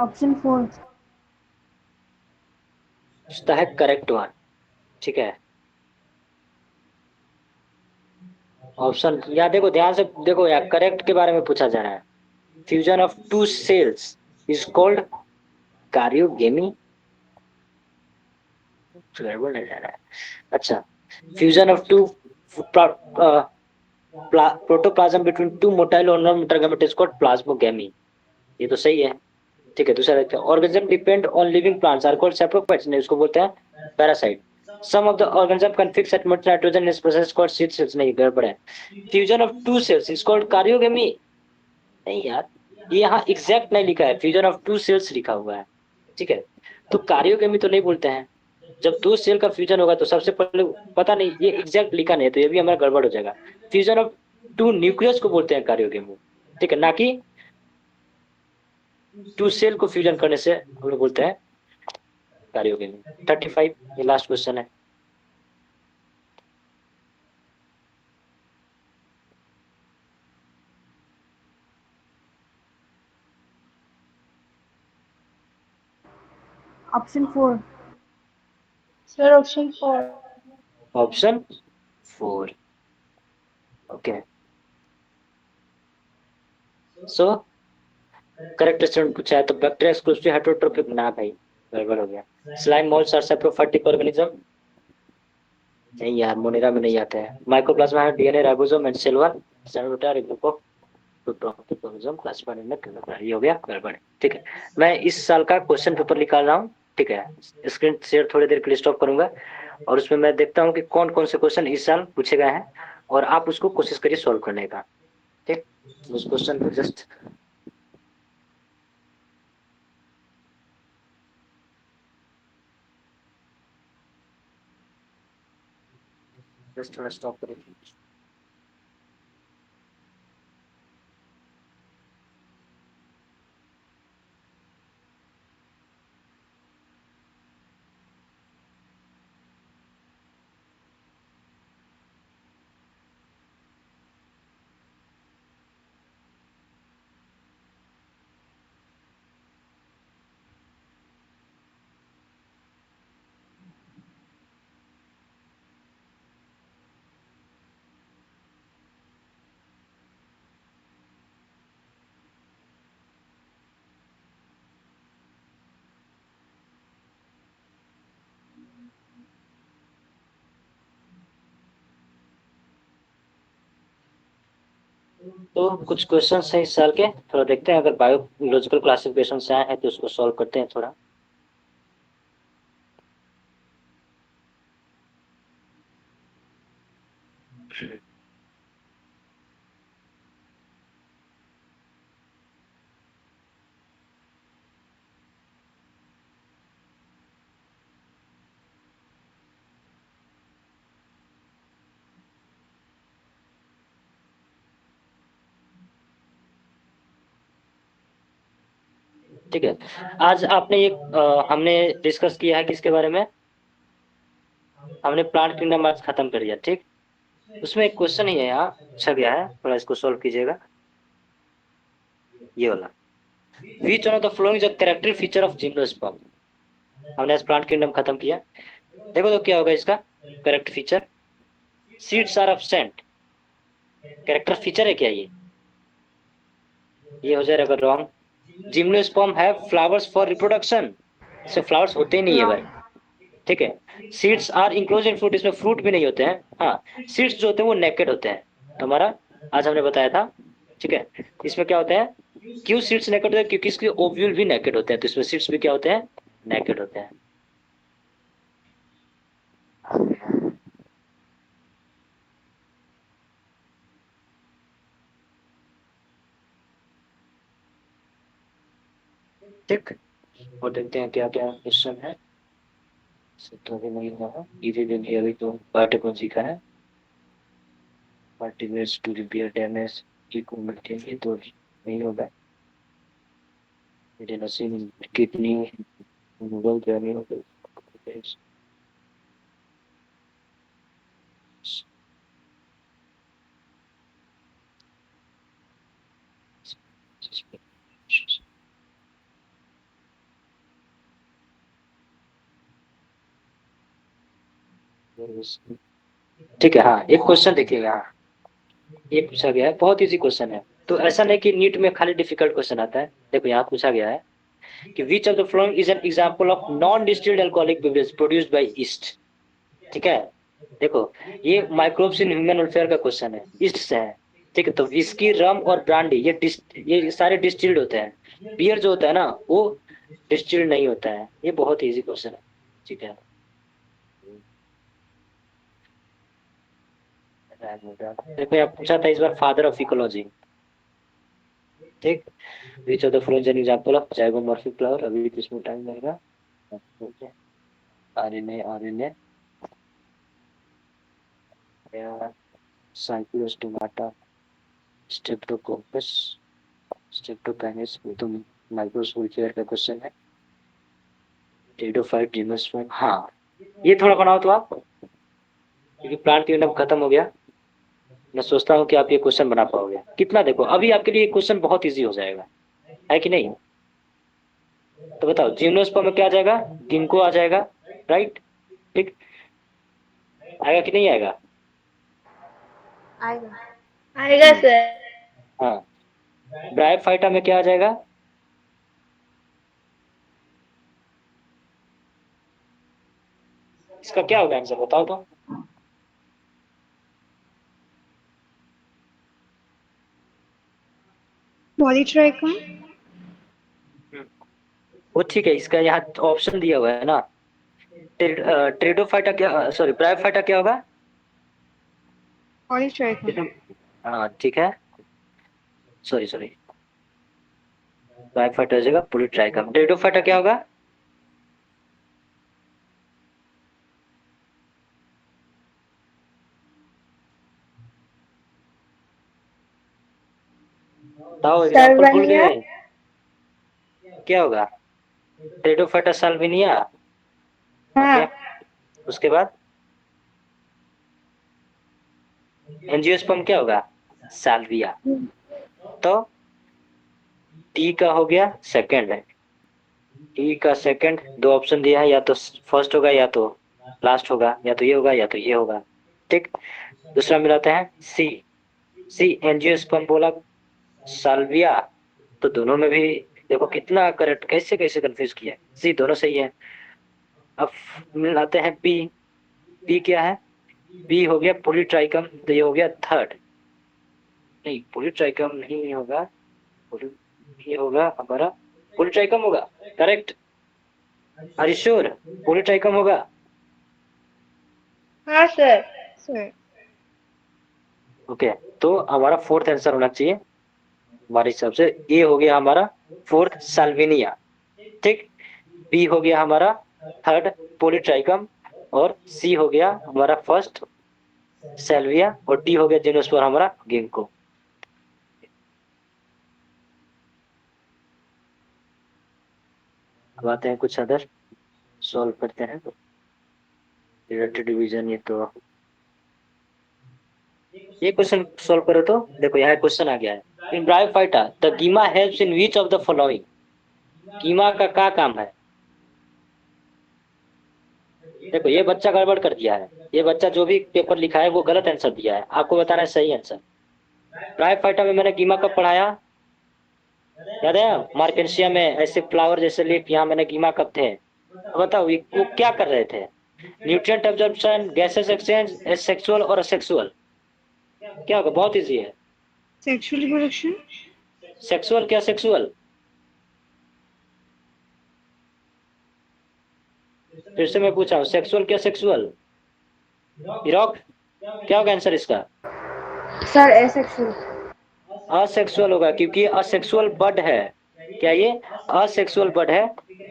Option 4. उसका है करेक्ट वन. ठीक है, ऑप्शन या देखो ध्यान से देखो यार, करेक्ट के बारे में पूछा जा रहा है. Fusion of two cells is called karyogamy. गड़बड़ नहीं जा रहा है. अच्छा, fusion of two protoplasm between two motile और non motile gamete is called plasmogamy. ये तो सही है. ठीक है, दूसरा देखते हैं. Organism depend on living plants are called saprophytes. नहीं, उसको बोलते हैं parasite. Some of the organism can fix atmospheric nitrogen इस प्रोसेस कॉल्ड सीड सेल्स. नहीं, गड़बड़ है. Fusion of two cells is called karyogamy. नहीं यार, ये यहाँ एग्जैक्ट नहीं लिखा है, फ्यूजन ऑफ टू सेल्स लिखा हुआ है. ठीक है, तो कार्योगेमी तो नहीं बोलते हैं. जब 2 सेल का फ्यूजन होगा तो सबसे पहले, पता नहीं ये एग्जैक्ट लिखा नहीं है, तो ये भी हमारा गड़बड़ हो जाएगा. फ्यूजन ऑफ टू न्यूक्लियस को बोलते हैं कार्योकेमी, ठीक है, ना कि टू सेल को फ्यूजन करने से हम लोग बोलते हैं कार्योकेमी। 35 ये लास्ट क्वेश्चन है। Option 4. Sir, option 4. Option 4, okay. So correct statement पूछा है तो बैक्टीरिया एक्सक्लूसिव हेटरोट्रोफिक, ना भाई गड़बड़ हो गया। Slime moulds are saprophytic organism, नहीं यार मोनेरा में नहीं आते हैं। माइकोप्लाज्मा है DNA ribosome and cell wall, cellular group of protoplasm classified in the, ये हो गया गड़बड़, ठीक है। मैं इस साल का क्वेश्चन पेपर निकाल रहा हूँ, ठीक है। स्क्रीन शेयर थोड़ी देर के लिए स्टॉप करूंगा और उसमें मैं देखता हूँ कि कौन कौन से क्वेश्चन इस साल पूछे गए हैं और आप उसको कोशिश करिए सॉल्व करने का, ठीक। उस क्वेश्चन को जस्ट थोड़ा स्टॉप करिए। तो कुछ क्वेश्चन हैं इस साल के, थोड़ा देखते हैं, अगर बायोलॉजिकल क्लासिफिकेशन से आए हैं तो उसको सॉल्व करते हैं थोड़ा। ठीक है, आज आपने ये हमने डिस्कस किया है किसके बारे में, हमने प्लांट किंगडम आज खत्म कर दिया, ठीक। उसमें एक क्वेश्चन ही है यहाँ पूछा गया है, थोड़ा इसको सॉल्व कीजिएगा, ये वाला। Which one of the following is a character feature of gymnosperm. हमने आज प्लांट किंगडम खत्म किया, देखो तो क्या होगा इसका correct feature. Seeds are absent, character feature है क्या ये हो जाएगा रॉन्ग। जिम्नोस्पर्म है फ्लावर्स फॉर रिप्रोडक्शन, इससे फ्लावर्स होते ही नहीं है भाई, ठीक है। Seeds are enclose in fruit, इसमें फ्रूट भी नहीं होते हैं, हाँ। सीड्स जो होते हैं वो नेकेड होते हैं, तो हमारा आज हमने बताया था, ठीक है। इसमें क्या होते हैं, क्यों सीड्स नेकेड होते हैं, क्योंकि इसके ओव्यूल भी नेकेड होते हैं, तो इसमें सीड्स भी क्या होते हैं, नेकेड होते हैं। ठीक, और देखते हैं क्या क्या क्वेश्चन है। तो भी नहीं हुआ, इजी दिन है अभी तो पार्टिकल सीखा है, पार्टिकल्स टू रिपेयर डैमेज को मिलते तो नहीं होगा। एडेनोसिन किडनी नूडल जर्नी होगा। ठीक है, हाँ एक क्वेश्चन देखिएगा, हाँ ये पूछा गया है, बहुत इजी क्वेश्चन है। तो ऐसा नहीं कि नीट में खाली डिफिकल्ट क्वेश्चन आता है, देखो यहाँ पूछा गया है कि विच of the following is an example of non distilled alcoholic beverage produced by east, ठीक है। देखो ये माइक्रोब्स इन ह्यूमन वेलफेयर का क्वेश्चन है, ईस्ट से है, ठीक है। तो विस्की रम और ब्रांडी ये सारे डिस्टिल्ड होते हैं, बियर जो होता है ना वो डिस्टिल्ड नहीं होता है, ये बहुत इजी क्वेश्चन है, ठीक है। देखो यहाँ पूछा था इस बार फादर ऑफ इकोलॉजी, ठीक। विच of the following an example of zygomorphic flower, अभी तो इसमें टाइम लगेगा। RNA RNA Cyclostomata, Streptococcus, streptokinase, ये तो माइक्रोस्पूल का क्वेश्चन है। टेरिडोफाइट, जिम्नोस्पर्म, हाँ ये थोड़ा बनाओ तो आप, क्योंकि प्लांट क्लीनअप खत्म हो गया। मैं सोचता हूँ कि आप ये क्वेश्चन बना पाओगे। कितना देखो, अभी आपके लिए क्वेश्चन बहुत इजी हो जाएगा, है कि नहीं? तो बताओ जिम्नोस्पर्म में क्या आ जाएगा? गिंको आ जाएगा, राइट? ठीक, आएगा कि नहीं आएगा? आएगा। आएगा सर। हाँ, ब्रायोफाइटा में क्या आ जाएगा? इसका क्या होगा आंसर, बताओ तो। पॉलीट्राइकॉन। वो ठीक है, इसका यहाँ ऑप्शन दिया हुआ है ना। ट्रेडोफाइटा क्या, सॉरी ब्रायोफाइटा क्या होगा? पॉलीट्राइकॉन। हाँ ठीक है, सॉरी सॉरी, ब्रायोफाइटा हो जाएगा पॉलीट्राइकम। ट्रेडोफाइटा क्या होगा? बताओ, एग्जाम्पल भूल सर्वनिया। गए? क्या होगा? ट्रेडोफाइटा साल्विनिया। ओके, हाँ। उसके बाद एंजियोस्पर्म क्या होगा? साल्विया। तो टी का हो गया सेकंड है, टी का सेकंड, दो ऑप्शन दिया है, या तो फर्स्ट होगा या तो लास्ट होगा, या तो ये होगा या तो ये होगा। ठीक, दूसरा मिलाते हैं सी, सी एंजियोस्पर्म बोला, साल्विया, तो दोनों में भी देखो कितना करेक्ट, कैसे कैसे कंफ्यूज किया है। सी दोनों सही है। अब मिलाते हैं बी, बी क्या है? बी हो गया पॉलीट्राइकम, तो ये हो गया थर्ड। नहीं पॉलीट्राइकम नहीं होगा, ये होगा हमारा पॉलीट्राइकम होगा, correct? Are you sure Polytrichum होगा? हाँ सर। सर। ओके, तो हमारा फोर्थ आंसर होना चाहिए हमारे हिसाब से, ए हो गया हमारा फोर्थ साल्विनिया। ठीक, बी हो गया हमारा थर्ड पॉलीट्राइकम, और सी हो गया हमारा फर्स्ट सेल्विया, और डी हो गया जिनोस्पर हमारा गिंको। अब आते हैं कुछ अदर, सॉल्व करते हैं। रिलेटेड डिवीजन, ये क्वेश्चन सॉल्व करो तो देखो यहाँ क्वेश्चन आ गया है। In bryophyta the gemma helps in which of the following, gemma का क्या काम है? देखो ये बच्चा गड़बड़ कर दिया है, ये बच्चा जो भी पेपर लिखा है वो गलत आंसर दिया है, आपको बताना है सही आंसर। ब्रायोफाइटा में मैंने गीमा कब पढ़ाया, याद है? मार्केंसिया में ऐसे फ्लावर जैसे लीफ, यहाँ मैंने गीमा कब थे, बताओ वो क्या कर रहे थे? Nutrient absorption, gases exchange, sexual और असेक्सुअल, क्या होगा? बहुत इजी है। Sexual reproduction. सेक्सुअल क्या सेक्सुअल? फिर से मैं पूछा हूँ, सेक्सुअल क्या सेक्सुअल? इरॉक, क्या होगा आंसर इसका? Sir asexual. असेक्सुअल होगा, क्योंकि असेक्सुअल बर्ड है। क्या ये असेक्सुअल बर्ड है?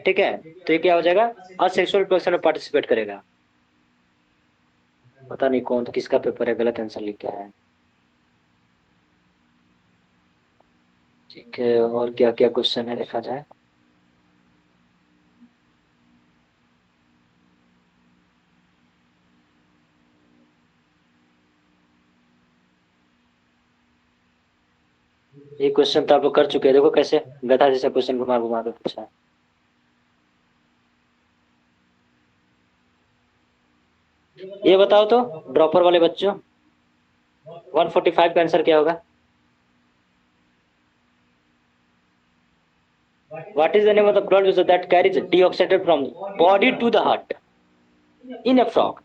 ठीक है, तो ये क्या हो जाएगा? असेक्सुअल प्रोडक्शन में पार्टिसिपेट करेगा। पता नहीं कौन किसका पेपर है, गलत आंसर लिख के आया है। ठीक है, और क्या क्या क्वेश्चन है देखा जाए। ये क्वेश्चन तो आप लोग कर चुके हैं, देखो कैसे गधा जैसा क्वेश्चन घुमा घुमा के पूछा है। ये बताओ तो ड्रॉपर वाले बच्चों, 145 का आंसर क्या होगा? What is the name of the blood vessel that carries deoxygenated from body to the heart in a frog?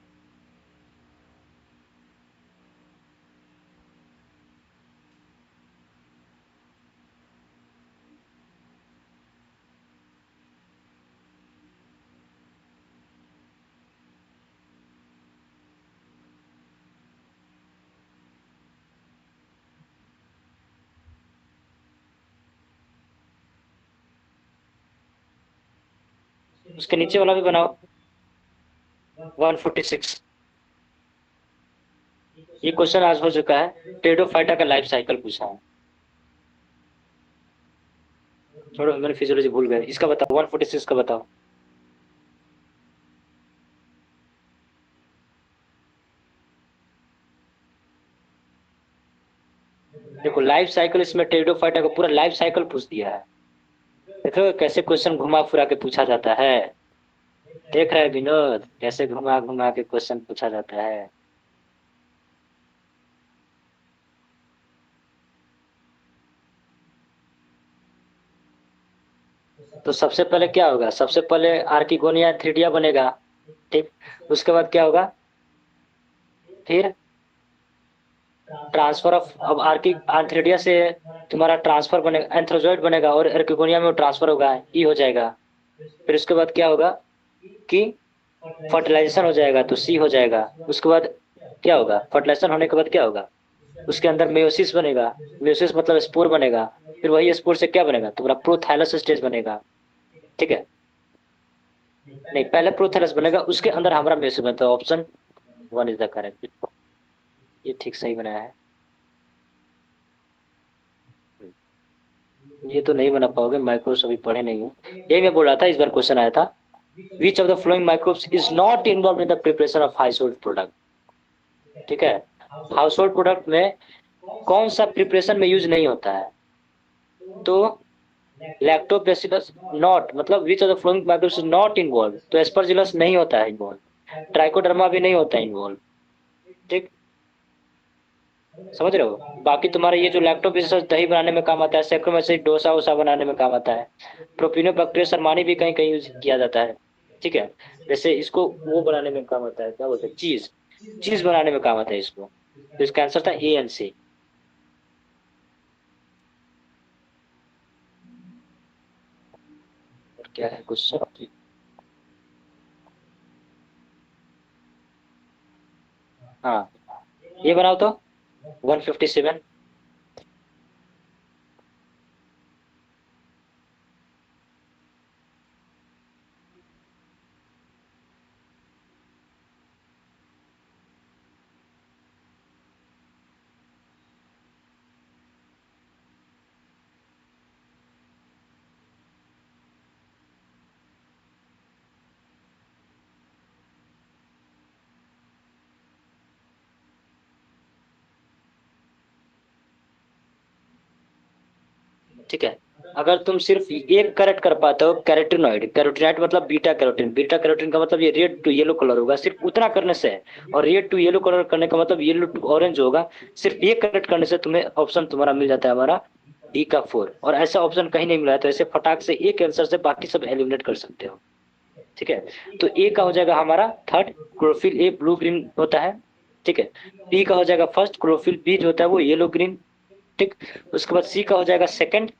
उसके नीचे वाला भी बनाओ, 146। ये क्वेश्चन आज हो चुका है। टेरिडोफाइटा का लाइफ साइकिल पूछा है। छोड़ो, मैंने फिजियोलॉजी भूल गया। इसका बताओ, 146 का बताओ। देखो लाइफ साइकिल, इसमें टेरिडोफाइटा का पूरा लाइफ साइकिल पूछ दिया है। देख रहे हो कैसे क्वेश्चन घुमा फिरा के पूछा जाता है। देख रहे हैं विनोद, कैसे घुमा घुमा के क्वेश्चन पूछा जाता है। तो सबसे पहले क्या होगा? सबसे पहले आर्किगोनिया थ्रीडिया बनेगा। ठीक, उसके बाद क्या होगा? फिर ट्रांसफर ऑफ, अब आर्की आर्थ्रिडिया से तुम्हारा ट्रांसफर बनेगा, एंथ्रोजॉइड बनेगा, और आर्किगोनिया में वो ट्रांसफर होगा, ई हो जाएगा। फिर उसके बाद क्या होगा कि फर्टिलाइजेशन हो जाएगा, तो सी हो जाएगा। उसके बाद क्या होगा? फर्टिलाइजेशन होने के बाद क्या होगा? उसके अंदर मेयोसिस बनेगा। मेयोसिस मतलब स्पोर बनेगा। फिर वही स्पोर से क्या बनेगा? तुम्हारा प्रोथैलस स्टेज बनेगा। ठीक है, नहीं पहले प्रोथैलस बनेगा, उसके अंदर हमारा मेयोसिस बनता है। Option 1 is the correct. ये ठीक सही बनाया है। ये तो नहीं बना पाओगे, माइक्रोब्स अभी पढ़े नहीं हो। यही मैं बोल रहा था, इस बार क्वेश्चन आया था, विच of the flowing microbes is not involve in the preparation of household product. ठीक है, हाउसहोल्ड प्रोडक्ट में कौन सा प्रिपरेशन में यूज नहीं होता है? तो लैक्टोबैसिलस नॉट, मतलब विच of the flowing microbes is not involve, तो एस्परजिलस नहीं होता है इन्वॉल्व, ट्राइकोडर्मा भी नहीं होता है इन्वॉल्व। ठीक, समझ रहे हो? बाकी तुम्हारे ये जो लैक्टोबैसिलस दही बनाने में काम आता है, सैक्रोमेगासाइड डोसा वोसा बनाने में काम आता है, प्रोपिनोबैक्टीरिया शर्मानी भी कहीं कहीं यूज किया जाता है। ठीक है, जैसे इसको वो बनाने में काम आता है, क्या बोलते हैं, चीज, चीज बनाने में काम आता है इसको। तो इसका आंसर था ए एंड सी। और क्या है क्वेश्चन? हाँ, ये बनाओ तो 157। ठीक है, अगर तुम सिर्फ एक करेक्ट कर पाते हो, कैरोटिनॉइड, कैरोटिनॉइड मतलब बीटा कैरोटीन, बीटा कैरोटीन का मतलब ये रेड टू येलो कलर होगा, सिर्फ उतना करने से। और रेड टू येलो कलर करने का मतलब येलो टू ऑरेंज होगा। सिर्फ ये करेक्ट करने से तुम्हें ऑप्शन तुम्हारा मिल जाता है हमारा डी का 4। और ऐसा ऑप्शन कहीं नहीं मिला है, तो ऐसे फटाक से एक आंसर से बाकी सब एलिमिनेट कर सकते हो। ठीक है, तो ए का हो जाएगा हमारा third, chlorophyll A blue green होता है। ठीक है, बी का हो जाएगा फर्स्ट, क्लोरोफिल बी जो होता है वो येलो ग्रीन। ठीक, उसके बाद सी का हो जाएगा सेकंड,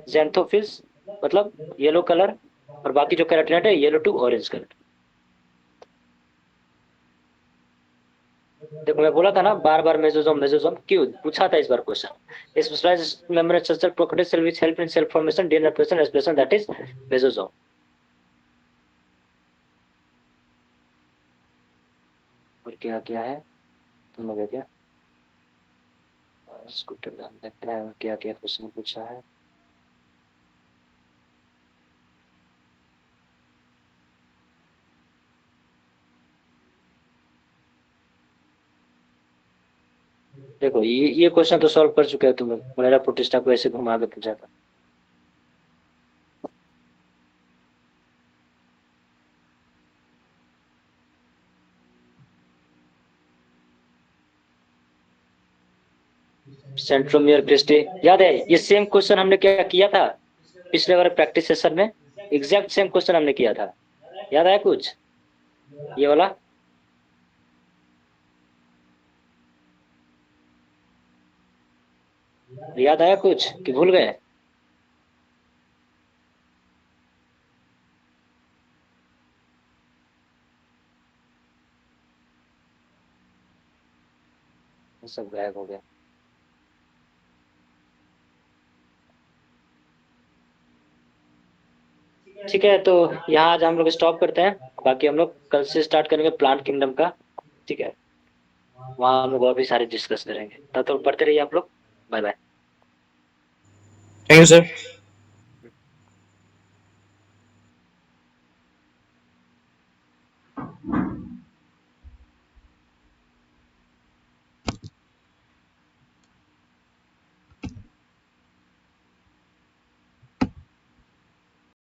ज़ैंथोफिल्स मतलब येलो कलर, और बाकी जो कैरोटीनॉइड है येलो टू ऑरेंज कलर। देखो मैं बोला था ना बार बार मेसोसोम मेसोसोम क्यों पूछा था इस बार question. Specialised membrane structure prokaryotic cell which help in cell formation, DNA replication, expression, that is mesosome. और क्या क्या है तुम लोग क्या स्कूटर देखते हैं क्या क्या क्वेश्चन पूछा है। देखो ये क्वेश्चन तो सॉल्व कर चुके हो तुम लोग। मोनेरा प्रोटिस्टा को ऐसे घुमा के पूछा था। सेंट्रोमियर क्रिस्टी याद है? ये सेम क्वेश्चन हमने क्या किया था पिछले बार प्रैक्टिस सेशन में? एग्जैक्ट सेम क्वेश्चन हमने किया था, याद आया कुछ? ये वाला याद आया कुछ कि भूल गए? सब गायब हो गया। ठीक है, तो यहाँ आज हम लोग स्टॉप करते हैं। बाकी हम लोग कल से स्टार्ट करेंगे प्लांट किंगडम का। ठीक है। वहाँ हम लोग और भी सारे डिस्कस करेंगे। तब तक पढ़ते रहिए आप लोग। Bye bye. Thank you sir.